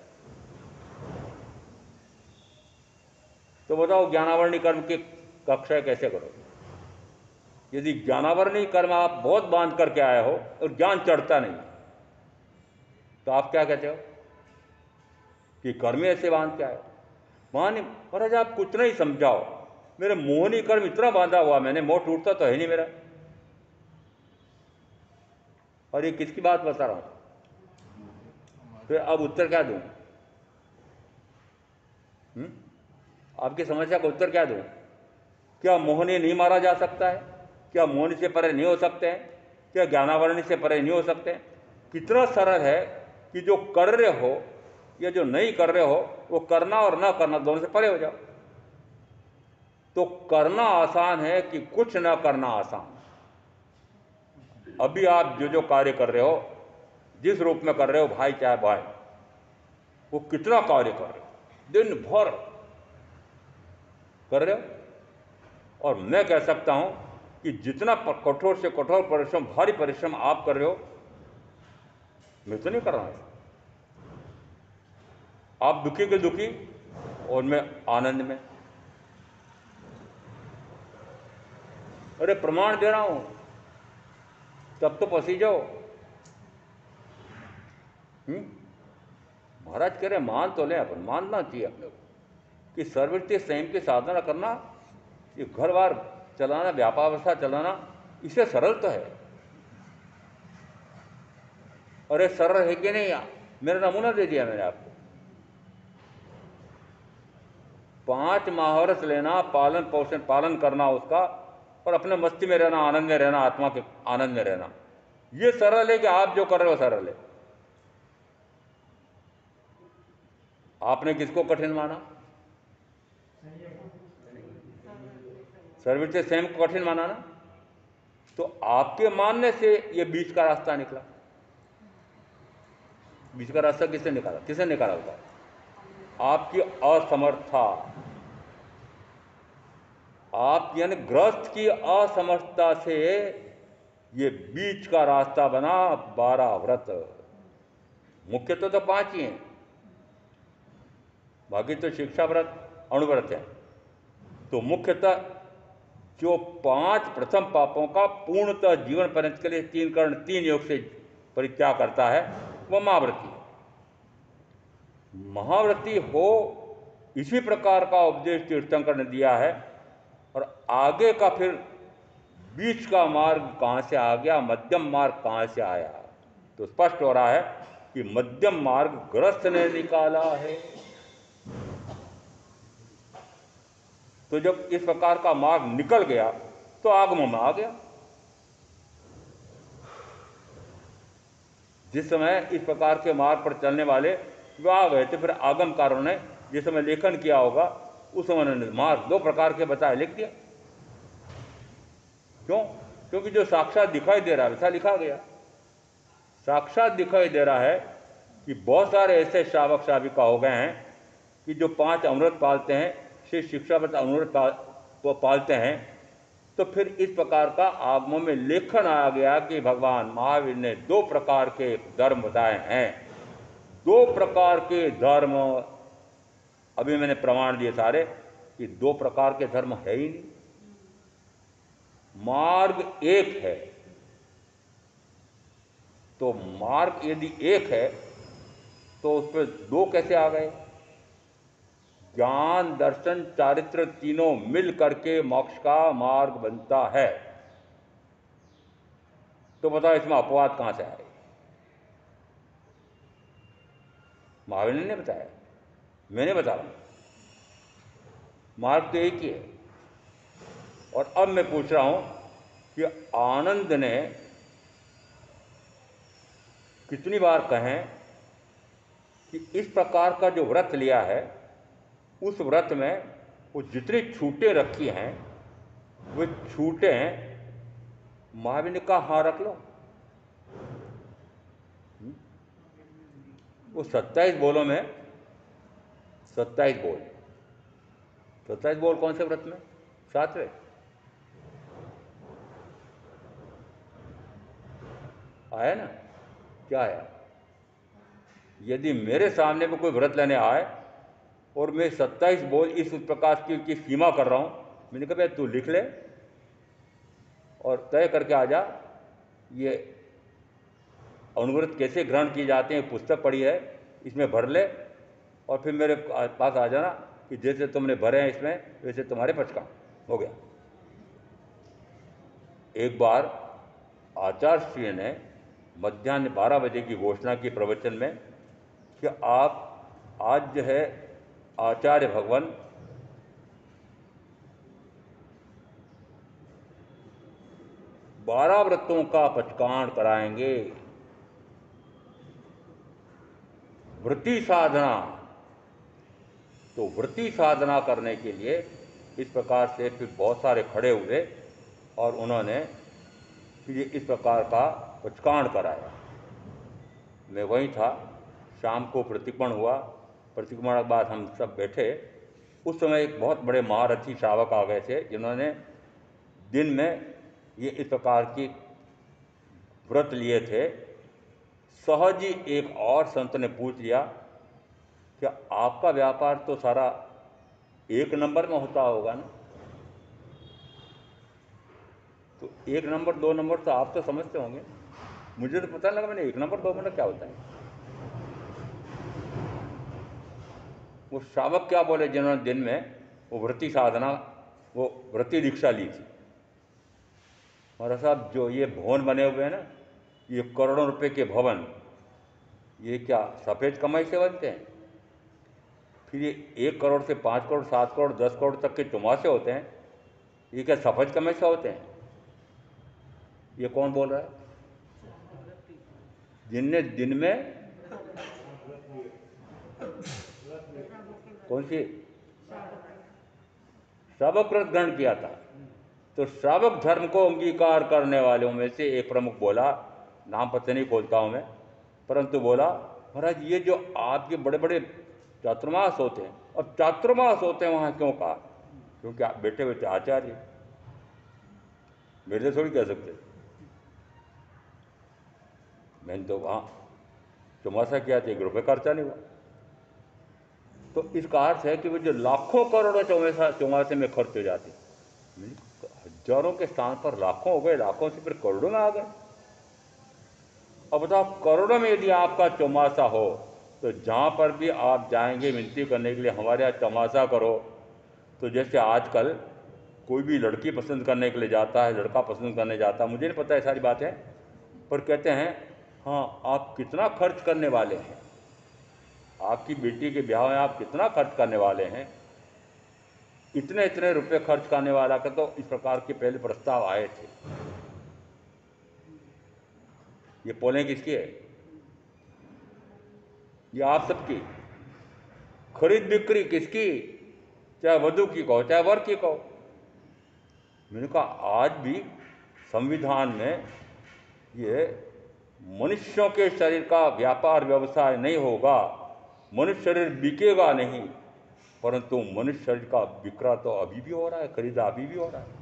तो बताओ ज्ञानावरणी कर्म की कक्षा कैसे करो? यदि ज्ञानावरणी कर्म आप बहुत बांध करके आए हो और ज्ञान चढ़ता नहीं, तो आप क्या कहते हो कि कर्म ऐसे बांध के आए हो? महाराज महाराज आप कुछ नहीं समझाओ, मेरे मोहनी कर्म इतना बांधा हुआ, मैंने मोह टूटता तो है नहीं मेरा। और ये किसकी बात बता रहा हूं? फिर अब उत्तर क्या दूं? आपकी समस्या का उत्तर क्या दूं? क्या मोहनी नहीं मारा जा सकता है? क्या मोहनी से परे नहीं हो सकते हैं? क्या ज्ञानावरणी से परे नहीं हो सकते हैं? कितना सरल है कि जो कर रहे हो या जो नहीं कर रहे हो, वो करना और ना करना दोनों से परे हो जाओ। तो करना आसान है कि कुछ ना करना आसान। अभी आप जो जो कार्य कर रहे हो, जिस रूप में कर रहे हो, भाई चाहे भाई, वो कितना कार्य कर रहे हो, दिन भर कर रहे हो। और मैं कह सकता हूं कि जितना कठोर से कठोर परिश्रम, भारी परिश्रम आप कर रहे हो, मैं तो नहीं कर रहा हूं। आप दुखी के दुखी और मैं आनंद में। अरे प्रमाण दे रहा हूं, तब तो पसी जाओ। महाराज कह रहे मान तो ले, अपन मानना चाहिए अपने को कि सर्ववृत्तीय संयम की साधना करना, ये घर बार चलाना, व्यापार चलाना, इसे सरल तो है। अरे सरल है कि नहीं? मेरा नमूना दे दिया मैंने आपको। 5 महावरत लेना, पालन पोषण पालन करना उसका, और अपने मस्ती में रहना, आनंद में रहना, आत्मा के आनंद में रहना, ये सरल है कि आप जो कर रहे हो सरल है? आपने किसको कठिन माना? सर्ववृत्तीय संयम को कठिन माना ना? तो आपके मानने से ये बीच का रास्ता निकला। बीच का रास्ता किसने निकाला? किसने निकाला होगा? आपकी असमर्था, आप यानी गृहस्थ की असमर्थता से ये बीच का रास्ता बना। 12 व्रत, मुख्य तो 5 ही हैं, बाकी तो शिक्षा व्रत, अणुव्रत है। तो मुख्यतः जो 5 प्रथम पापों का पूर्णतः जीवन पर्यंत के लिए 3 कर्ण 3 योग से परित्याग करता है, वह महाव्रती है। महाव्रती हो, इसी प्रकार का उपदेश तीर्थंकर ने दिया है। और आगे का फिर बीच का मार्ग कहाँ से आ गया, मध्यम मार्ग कहाँ से आया, तो स्पष्ट हो रहा है कि मध्यम मार्ग गृहस्थ ने निकाला है। तो जब इस प्रकार का मार्ग निकल गया तो आगमों में आ गया। जिस समय इस प्रकार के मार्ग पर चलने वाले वे आ गए थे, फिर आगमकारों ने जिस समय लेखन किया होगा उस समय उन्होंने मार्ग 2 प्रकार के बताए, लिख दिया। क्यों? क्योंकि जो साक्षात दिखाई दे रहा है वैसा लिखा गया। साक्षात दिखाई दे रहा है कि बहुत सारे ऐसे श्रावक श्राविका हो गए हैं कि जो 5 अमृत पालते हैं, श्री शिक्षापद अमृत को पालते हैं। तो फिर इस प्रकार का आगमों में लेखन आ गया कि भगवान महावीर ने 2 प्रकार के धर्म बताए हैं। 2 प्रकार के धर्म, अभी मैंने प्रमाण दिए सारे कि 2 प्रकार के धर्म है ही नहीं। मार्ग एक है, तो मार्ग यदि एक है तो उस पर 2 कैसे आ गए? ज्ञान दर्शन चारित्र तीनों मिल करके मोक्ष का मार्ग बनता है। तो बताओ इसमें अपवाद कहां से आए? महावीर ने बताया, मैंने बता रहा हूं, मार्ग तो एक ही है। और अब मैं पूछ रहा हूं कि आनंद ने कितनी बार कहें कि इस प्रकार का जो व्रत लिया है उस व्रत में वो जितनी छूटें रखी हैं वे छूटें महावीर ने कहा हाँ रख लो। वो 27 बोलों में 27 बोल, 27 बोल कौन से व्रत में? 7वें। आया ना? क्या आया? यदि मेरे सामने में कोई व्रत लेने आए और मैं 27 बोल इस प्रकार की सीमा कर रहा हूं, मैंने कहा भाई तू लिख ले और तय करके आ जा। ये अनुव्रत कैसे ग्रहण किए जाते हैं पुस्तक पढ़ी है, इसमें भर ले और फिर मेरे पास आ जाना कि जैसे तुमने भरे हैं इसमें वैसे तुम्हारे पचका हो गया। एक बार आचार्य श्री ने मध्याह्न 12 बजे की घोषणा की प्रवचन में कि आप आज जो है आचार्य भगवान बारह व्रतों का पचकाण कराएंगे। वृत्ति साधना, तो वृत्ति साधना करने के लिए इस प्रकार से फिर बहुत सारे खड़े हुए और उन्होंने फिर इस प्रकार का पचकाण कराया। मैं वहीं था, शाम को प्रतिक्रमण हुआ, प्रतिक्रमण के बाद हम सब बैठे। उस समय एक बहुत बड़े महारथी श्रावक आ गए थे जिन्होंने दिन में ये इस प्रकार की व्रत लिए थे। सहज ही एक और संत ने पूछ लिया कि आपका व्यापार तो सारा 1 नंबर में होता होगा ना? तो 1 नंबर 2 नंबर तो आप तो समझते होंगे, मुझे तो पता लगा। मैंने 1 नंबर 2 नंबर क्या होता है? वो श्रावक क्या बोले जिन्होंने दिन में वो वृत्ति साधना, वो वृत्ति दीक्षा ली थी। और साहब जो ये भवन बने हुए हैं ना, ये करोड़ों रुपए के भवन, ये क्या सफ़ेद कमाई से बनते हैं? फिर ये 1 करोड़ से 5 करोड़ 7 करोड़ 10 करोड़ तक के चौमासे होते हैं, ये क्या सफ़ेद कमाई से होते हैं? ये कौन बोल रहा है? जिनने दिन में कौन सी श्रावक व्रत ग्रहण किया था, तो श्रावक धर्म को अंगीकार करने वालों में से एक प्रमुख बोला, नाम पता नहीं खोलता हूँ मैं, परंतु बोला महाराज ये जो आपके बड़े बड़े चातुर्मास होते हैं, अब चातुर्मास होते हैं वहाँ क्यों कहा? क्योंकि आप बैठे बैठे आचार्य, मेरे थोड़ी कह सकते। मैंने तो वहाँ चौमासा किया तो 1 रुपये खर्चा नहीं हुआ। तो इसका अर्थ है कि वो जो लाखों करोड़ों चौमासे में खर्च हो जाते, हजारों के स्थान पर लाखों हो गए, लाखों से फिर करोड़ों में आ गए। अब बताओ करोड़ों में यदि आपका चौमासा हो तो जहाँ पर भी आप जाएंगे विनती करने के लिए हमारे यहाँ चौमासा करो, तो जैसे आजकल कोई भी लड़की पसंद करने के लिए जाता है, लड़का पसंद करने जाता है, मुझे नहीं पता है सारी बातें, पर कहते हैं हाँ आप कितना खर्च करने वाले हैं, आपकी बेटी के ब्याह में आप कितना खर्च करने वाले हैं, इतने इतने रुपए खर्च करने वाला का तो इस प्रकार के पहले प्रस्ताव आए थे। ये पोलें किसकी है? ये आप सबकी। खरीद बिक्री किसकी, चाहे वधु की कहो चाहे वर की कहो। मैंने कहा आज भी संविधान में ये मनुष्यों के शरीर का व्यापार व्यवसाय नहीं होगा, मनुष्य शरीर बिकेगा नहीं, परंतु मनुष्य शरीर का विक्रय तो अभी भी हो रहा है, खरीदा अभी भी हो रहा है।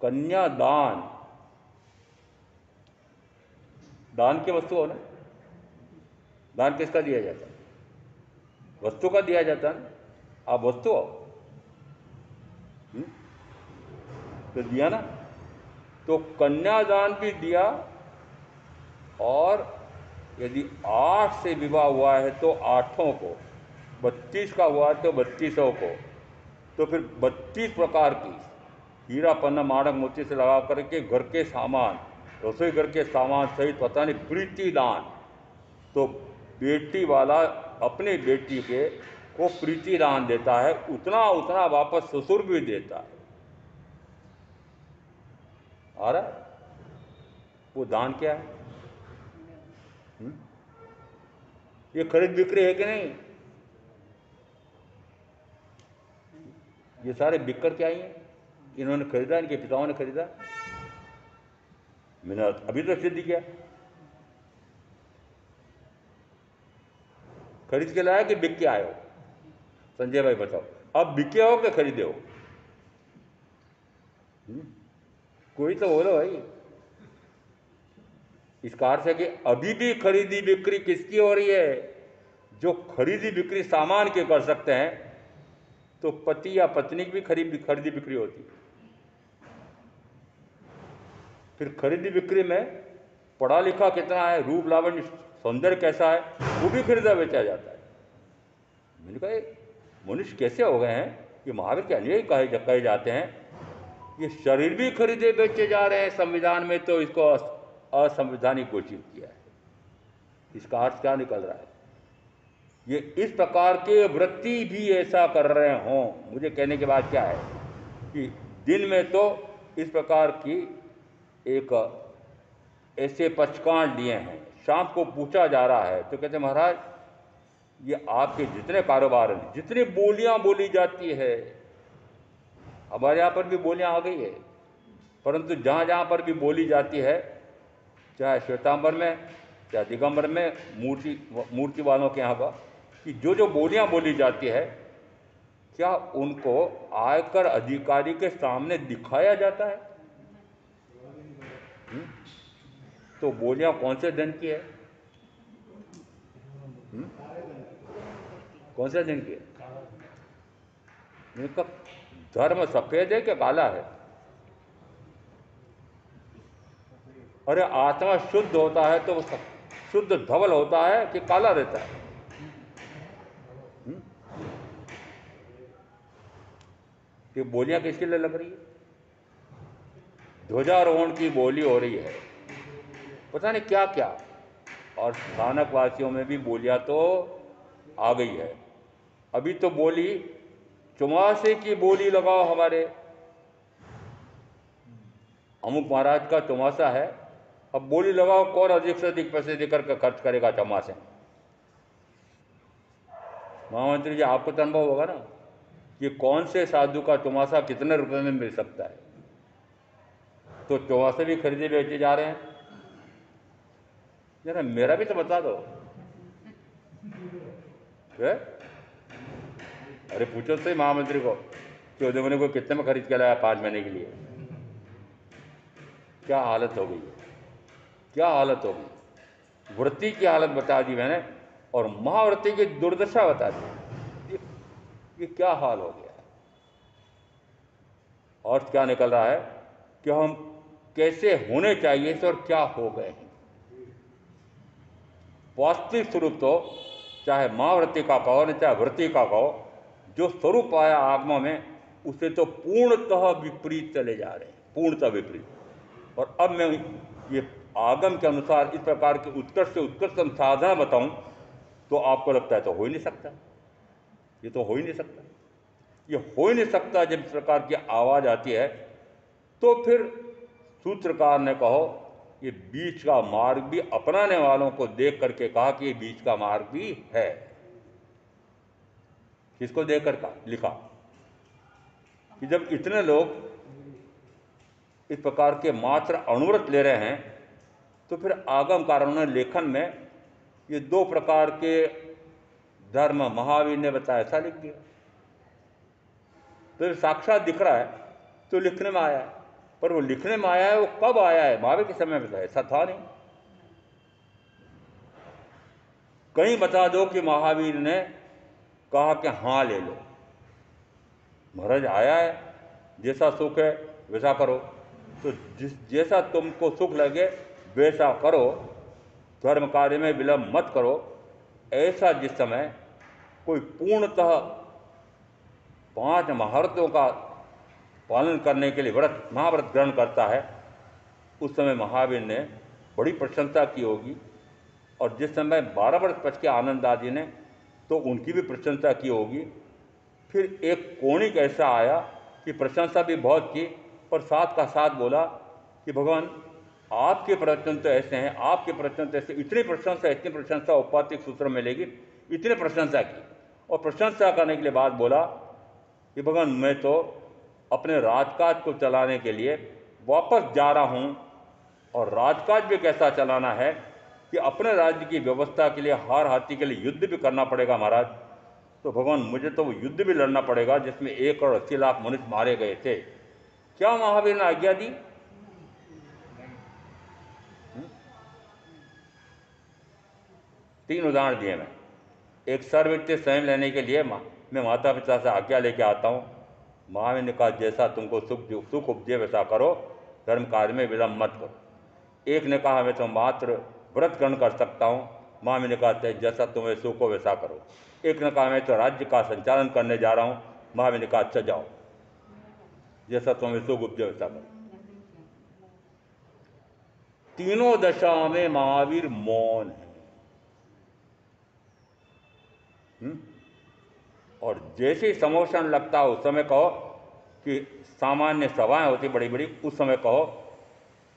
कन्यादान, दान की वस्तु हो ना, दान किसका दिया जाता है, वस्तु का दिया जाता है ना। आप वस्तु हो, तो दिया ना। तो कन्यादान भी दिया, और यदि 8 से विवाह हुआ है तो 8 को, 32 का हुआ है तो 32 को, तो फिर 32 प्रकार की हीरा पन्ना माणक मोती से लगा करके घर के सामान, रसोई घर के सामान सहित पता नहीं प्रीति दान, तो बेटी वाला अपनी बेटी के को प्रीति दान देता है, उतना उतना वापस ससुर भी देता है। आ रहा है? वो दान क्या है? ये खरीद बिक्री है कि नहीं? ये सारे बिककर क्या आई हैं? इन्होंने खरीदा, इनके पिताओं ने खरीदा, मैंने अभी तक सिद्ध किया। खरीद के लाया कि बिक के आए हो? संजय भाई बताओ, अब बिके हो कि खरीदे हो? कोई तो बोलो भाई। इस कार से कि अभी भी खरीदी बिक्री किसकी हो रही है? जो खरीदी बिक्री सामान के कर सकते हैं, तो पति या पत्नी की भी खरीदी बिक्री होती है। फिर खरीदी बिक्री में पढ़ा लिखा कितना है, रूप लावण्य सौंदर्य कैसा है, वो भी खरीदा बेचा जाता है। मैंने कहा मनुष्य कैसे हो गए हैं, ये महावीर के अनुयायी कहे जाते हैं, ये शरीर भी खरीदे बेचे जा रहे हैं संविधान में, तो इसको असंवैधानिक घोषित किया है। इसका अर्थ क्या निकल रहा है? ये इस प्रकार के वृत्ति भी ऐसा कर रहे हों, मुझे कहने के बाद क्या है कि दिन में तो इस प्रकार की एक ऐसे पचकांड लिए हैं, शाम को पूछा जा रहा है तो कहते महाराज ये आपके जितने कारोबार हैं, जितनी बोलियां बोली जाती है, हमारे यहाँ पर भी बोलियां आ गई है, परंतु जहाँ जहाँ पर भी बोली जाती है, चाहे श्वेतांबर में चाहे दिगंबर में, मूर्ति वालों के यहाँ का, कि जो जो बोलियां बोली जाती है, क्या उनको आयकर अधिकारी के सामने दिखाया जाता है? तो बोलियां कौन से दिन की है? कौन से दिन की है? इनका धर्म सफेद है कि काला है? अरे आत्मा शुद्ध होता है तो वो शुद्ध धवल होता है कि काला रहता है? ये बोलियां किसके लिए लग रही है? ध्वजारोहण की बोली हो रही है, पता नहीं क्या क्या, और स्थानक वासियों में भी बोलियां तो आ गई है। अभी तो बोली चौमासे की बोली लगाओ, हमारे अमुक महाराज का चौमासा है, अब बोली लगाओ, कौन अधिक से अधिक पैसे देकर के खर्च करेगा चौमासे? महामंत्री जी आपको तो अनुभव होगा ना कि कौन से साधु का चौमासा कितने रुपए में मिल सकता है। तो चौमासे भी खरीदे बेचे जा रहे हैं, जरा मेरा भी तो बता दो। अरे पूछो तो महामंत्री को कि उद्योगों को कितने में खरीद के लाया 5 महीने के लिए? क्या हालत हो गई है, क्या हालत हो गई। वृत्ति की हालत बता दी मैंने, और महावृत्ति की दुर्दशा बता दी। ये क्या हाल हो गया है। और क्या निकल रहा है कि हम कैसे होने चाहिए और क्या हो गए हैं। वास्तविक स्वरूप तो चाहे महावृत्ति का कहो न चाहे वृत्ति का कहो, जो स्वरूप आया आगमों में, उसे तो पूर्णतः विपरीत चले जा रहे हैं, पूर्णतः विपरीत। और अब मैं ये आगम के अनुसार इस प्रकार के उत्कृष्ट से उत्कृष्टतम साधना बताऊं तो आपको लगता है तो हो ही नहीं सकता, ये तो हो ही नहीं सकता, ये हो ही नहीं सकता। जब इस प्रकार की आवाज़ आती है तो फिर सूत्रकार ने कहो ये बीच का मार्ग भी अपनाने वालों को देख करके कहा कि ये बीच का मार्ग भी है। किसको देख कर कहा लिखा कि जब इतने लोग इस प्रकार के मात्र अणुव्रत ले रहे हैं तो फिर आगम कारणों लेखन में ये दो प्रकार के धर्म महावीर ने बताया, ऐसा लिख दिया। तो साक्षात दिख रहा है तो लिखने में आया है, पर वो लिखने में आया है वो कब आया है? महावीर के समय में तो ऐसा था नहीं। कहीं बता दो कि महावीर ने कहा कि हाँ ले लो, महाराज आया है, जैसा सुख है वैसा करो, तो जैसा तुमको सुख लगे वैसा करो, धर्म कार्य में विलंब मत करो। ऐसा जिस समय कोई पूर्णतः 5 महाव्रतों का पालन करने के लिए व्रत महाव्रत ग्रहण करता है, उस समय महावीर ने बड़ी प्रशंसा की होगी। और जिस समय 12 वर्ष पच के आनंद आदि ने तो उनकी भी प्रशंसा की होगी। फिर एक कोणिक ऐसा आया कि प्रशंसा भी बहुत की, पर साथ का साथ बोला कि भगवान आपके प्रवचन तो ऐसे हैं, आपके प्रवचन तो ऐसे, इतनी प्रशंसा औपाधिक सूत्र में मिलेगी, इतनी प्रशंसा की। और प्रशंसा करने के लिए बाद बोला कि भगवान मैं तो अपने राजकाज को चलाने के लिए वापस जा रहा हूँ, और राजकाज भी कैसा चलाना है कि अपने राज्य की व्यवस्था के लिए हार हाथी के लिए युद्ध भी करना पड़ेगा महाराज। तो भगवान मुझे तो वो युद्ध भी लड़ना पड़ेगा जिसमें 1 करोड़ 80 लाख मनुष्य मारे गए थे। क्या महावीर ने आज्ञा दी? 3 उदाहरण दिए मैं। एक सर्वव्यक्ति स्वयं लेने के लिए मैं माता पिता से आज्ञा लेके आता हूँ, महावीर ने कहा जैसा तुमको सुख उपजे वैसा करो, धर्म कार्य में विलंब मत करो। एक ने कहा मैं तो मात्र व्रत ग्रहण कर सकता हूँ, महावीर ने कहा जैसा तुम्हें सुख हो वैसा करो। एक ने कहा मैं तो राज्य का संचालन करने जा रहा हूँ, महावीर ने कहा अच्छा जाओ, जैसा तुम्हें सुख उपजे वैसा करो। तीनों दशा में महावीर मौन है। और जैसे ही समोषण लगता है उस समय कहो कि सामान्य सभाएं होती बड़ी बड़ी, उस समय कहो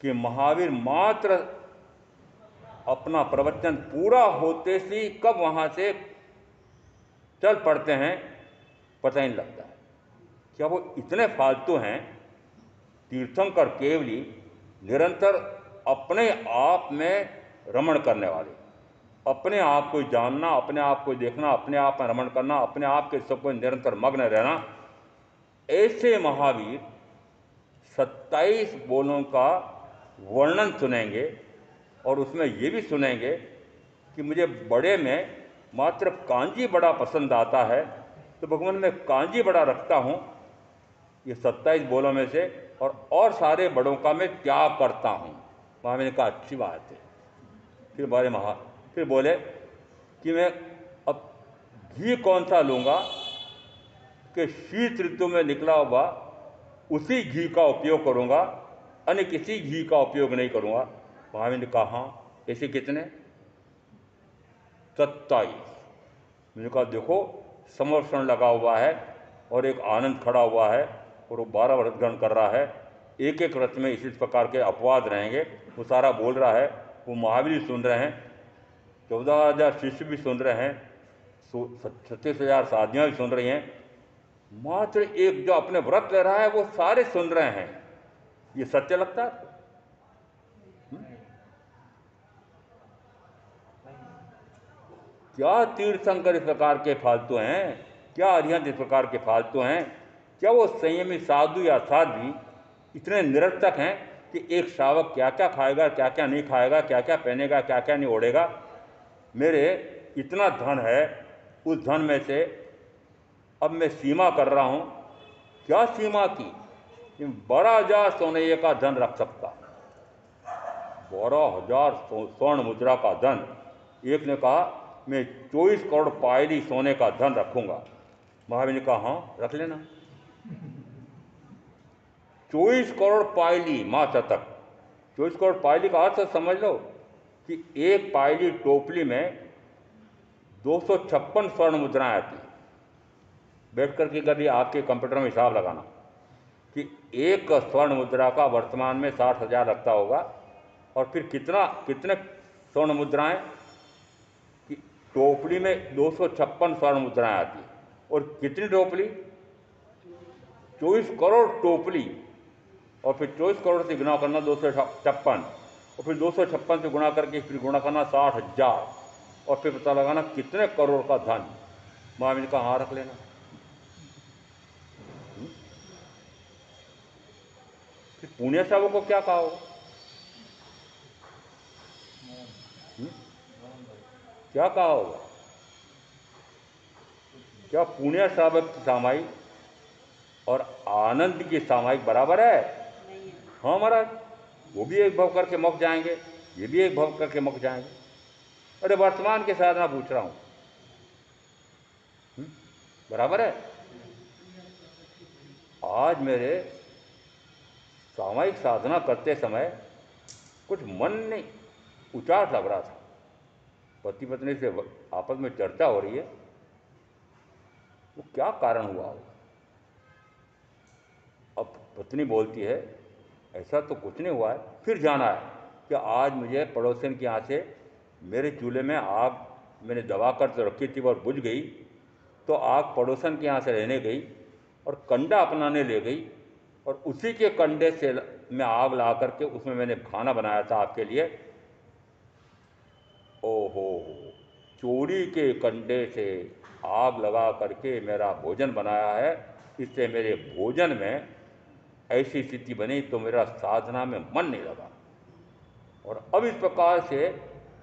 कि महावीर मात्र अपना प्रवचन पूरा होते से कब वहां से चल पड़ते हैं पता ही नहीं लगता है। क्या वो इतने फालतू हैं? तीर्थंकर केवली निरंतर अपने आप में रमण करने वाले, अपने आप को जानना, अपने आप को देखना, अपने आप में रमण करना, अपने आप के सब को निरंतर मग्न रहना। ऐसे महावीर 27 बोलों का वर्णन सुनेंगे और उसमें ये भी सुनेंगे कि मुझे बड़े में मात्र कांजी बड़ा पसंद आता है, तो भगवान मैं कांजी बड़ा रखता हूँ ये 27 बोलों में से, और सारे बड़ों का मैं त्याग करता हूँ। महावीर ने कहा अच्छी बात है। फिर बोले कि मैं अब घी कौन सा लूँगा कि शीत ऋतु में निकला हुआ उसी घी का उपयोग करूँगा, अन्य किसी घी का उपयोग नहीं करूँगा। महावीर ने कहा हाँ ऐसे कितने? 27। मैंने कहा देखो समर्पण लगा हुआ है और एक आनंद खड़ा हुआ है और वो 12 व्रत ग्रहण कर रहा है। एक एक व्रत में इसी प्रकार के अपवाद रहेंगे, वो सारा बोल रहा है, वो महावीर सुन रहे हैं, 14,000 शिष्य भी सुन रहे हैं, 36,000 साधुआं भी सुन रही हैं, मात्र एक जो अपने व्रत ले रहा है वो सारे सुन रहे हैं। ये सत्य लगता है? क्या तीर्थंकर इस प्रकार के फालतू हैं? क्या अरिहंत इस प्रकार के फालतू हैं? क्या वो संयमी साधु या साध्वी इतने निरर्थक हैं कि एक श्रावक क्या क्या खाएगा, क्या क्या नहीं खाएगा, क्या क्या पहनेगा, क्या क्या नहीं ओढ़ेगा? मेरे इतना धन है, उस धन में से अब मैं सीमा कर रहा हूँ। क्या सीमा की? 12,000 सोने का धन रख सकता, 12,000 स्वर्ण मुद्रा का धन। एक ने कहा मैं 24 करोड़ पायली सोने का धन रखूंगा। महावीर ने कहा हाँ रख लेना। 24 करोड़ पायली माँ शतक। 24 करोड़ पायली का अर्थ समझ लो कि एक पायली टोपली में 256 स्वर्ण मुद्राएं आती। बैठ कर के कभी आपके कंप्यूटर में हिसाब लगाना कि एक स्वर्ण मुद्रा का वर्तमान में 60,000 लगता होगा, और फिर कितने स्वर्ण मुद्राएं कि टोपली में 256 स्वर्ण मुद्राएं आती हैं। और कितनी टोपली? 24 करोड़ टोपली। और फिर 24 करोड़ से गुणा करना 256, और फिर 256 से गुणा करके फिर गुणा करना 60,000, और फिर पता लगाना कितने करोड़ का धन। महावीर ने कहा हाँ रख लेना। फिर पुण्य श्रावक को क्या कहा होगा? क्या कहा होगा? क्या पुण्य श्रावक की सामायिक और आनंद की सामायिक बराबर है? हाँ महाराज, वो भी एक भव करके मुक जाएंगे, ये भी एक भव करके मुक जाएंगे। अरे वर्तमान के साधना पूछ रहा हूं, बराबर है। आज मेरे सामायिक साधना करते समय कुछ मन नहीं उचाट लग रहा था। पति पत्नी से आपस में चर्चा हो रही है, वो क्या कारण हुआ होगा? अब पत्नी बोलती है ऐसा तो कुछ नहीं हुआ है। फिर जाना है कि आज मुझे पड़ोसन के यहाँ से मेरे चूल्हे में आग मैंने दबा कर तो रखी थी और बुझ गई, तो आग पड़ोसन के यहाँ से रहने गई और कंडा अपनाने ले गई, और उसी के कंडे से मैं आग ला करके उसमें मैंने खाना बनाया था आपके लिए। ओहो, चोरी के कंडे से आग लगा करके मेरा भोजन बनाया है, इससे मेरे भोजन में ऐसी स्थिति बनी तो मेरा साधना में मन नहीं लगा। और अब इस प्रकार से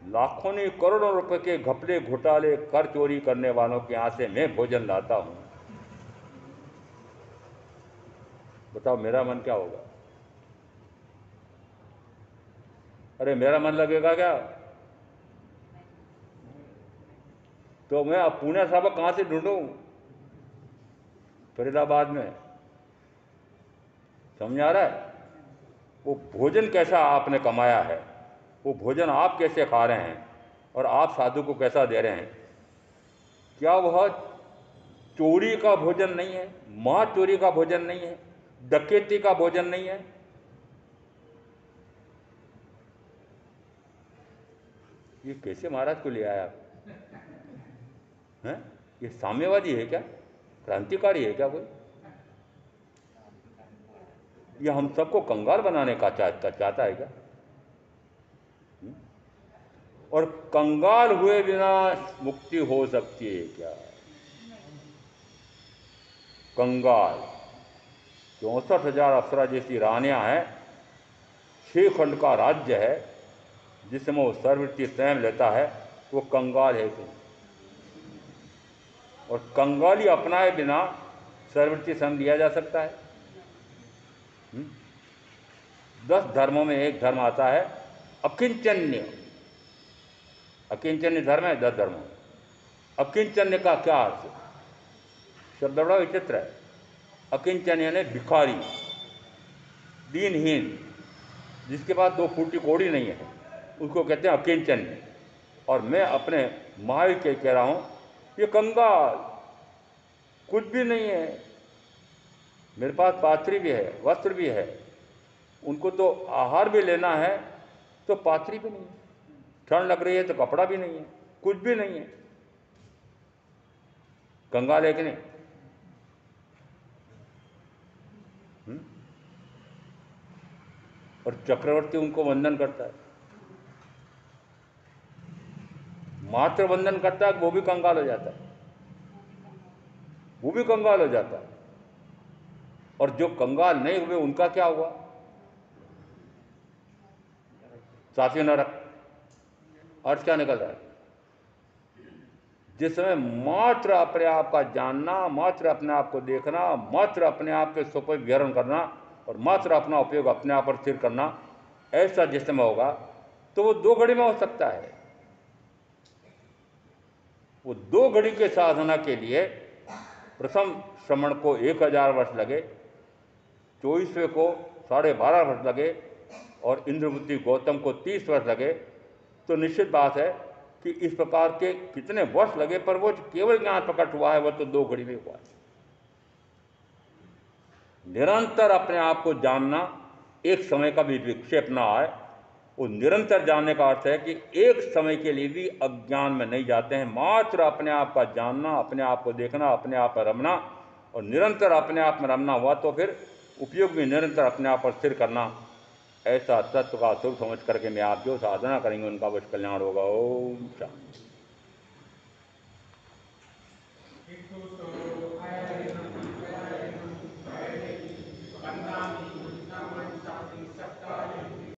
लाखों नहीं करोड़ों रुपए के घपले घोटाले कर चोरी करने वालों के यहाँ से मैं भोजन लाता हूँ। बताओ मेरा मन क्या होगा? अरे मेरा मन लगेगा क्या? तो मैं अब पुण्य श्रावक कहाँ से ढूंढूं? फरीदाबाद में। समझ आ रहा है? वो भोजन कैसा आपने कमाया है, वो भोजन आप कैसे खा रहे हैं, और आप साधु को कैसा दे रहे हैं? क्या वह चोरी का भोजन नहीं है? महा चोरी का भोजन नहीं है? डकैती का भोजन नहीं है? ये कैसे महाराज को ले आया आप? हैं? ये साम्यवादी है क्या? क्रांतिकारी है क्या कोई? ये हम सबको कंगाल बनाने का चाहता है क्या? और कंगाल हुए बिना मुक्ति हो सकती है क्या? कंगाल 64,000 अप्सरा जैसी रानियां हैं, 6 खंड का राज्य है जिसमें वो सर्ववृत्ति स्वयं लेता है, वो कंगाल है क्यों? और कंगाली अपनाए बिना सर्ववृत्ति स्वयं लिया जा सकता है? 10 धर्मों में एक धर्म आता है अकिंचन्य। अकिंचन्य धर्म है 10 धर्मों में। अकिंचन्य का क्या अर्थ? शब्द बड़ा विचित्र है। अकिंचन्य यानी भिखारी, दीनहीन, जिसके पास 2 फूटी कौड़ी नहीं है, उसको कहते हैं अकिंचन्य। और मैं अपने महावीर के कह रहा हूं, ये कंगाल, कुछ भी नहीं है। मेरे पास पात्री भी है, वस्त्र भी है, उनको तो आहार भी लेना है, तो पात्री भी नहीं है। ठंड लग रही है तो कपड़ा भी नहीं है, कुछ भी नहीं है। कंगाल है कि नहीं? और चक्रवर्ती उनको वंदन करता है, मात्र वंदन करता है, वो भी कंगाल हो जाता है, वो भी कंगाल हो जाता है। और जो कंगाल नहीं हुए उनका क्या हुआ? सातवें नरक। अर्थ क्या निकल रहा है? जिस समय मात्र अपने आप का जानना, मात्र अपने आप को देखना, मात्र अपने आप के सुख विहरण करना, और मात्र अपना उपयोग अपने आप पर स्थिर करना, ऐसा जिस समय होगा तो वो 2 घड़ी में हो सकता है। वो 2 घड़ी के साधना के लिए प्रथम श्रमण को 1000 वर्ष लगे, 24वें को 12.5 वर्ष लगे, और इंद्रवती गौतम को 30 वर्ष लगे। तो निश्चित बात है कि इस प्रकार के कितने वर्ष लगे, पर वो केवल ज्ञान प्रकट हुआ है, वह तो 2 घड़ी में हुआ है। निरंतर अपने आप को जानना, एक समय का भी विक्षेप ना आए, वो निरंतर जानने का अर्थ है कि एक समय के लिए भी अज्ञान में नहीं जाते हैं। मात्र अपने आप का जानना, अपने आप को देखना, अपने आप पर रमना, और निरंतर अपने आप में रमना हुआ तो फिर उपयोग भी निरंतर अपने आप पर स्थिर करना। ऐसा तत्व का स्वरूप समझ करके मैं आप जो साधना करेंगे उनका बस कल्याण होगा। ओम शांति।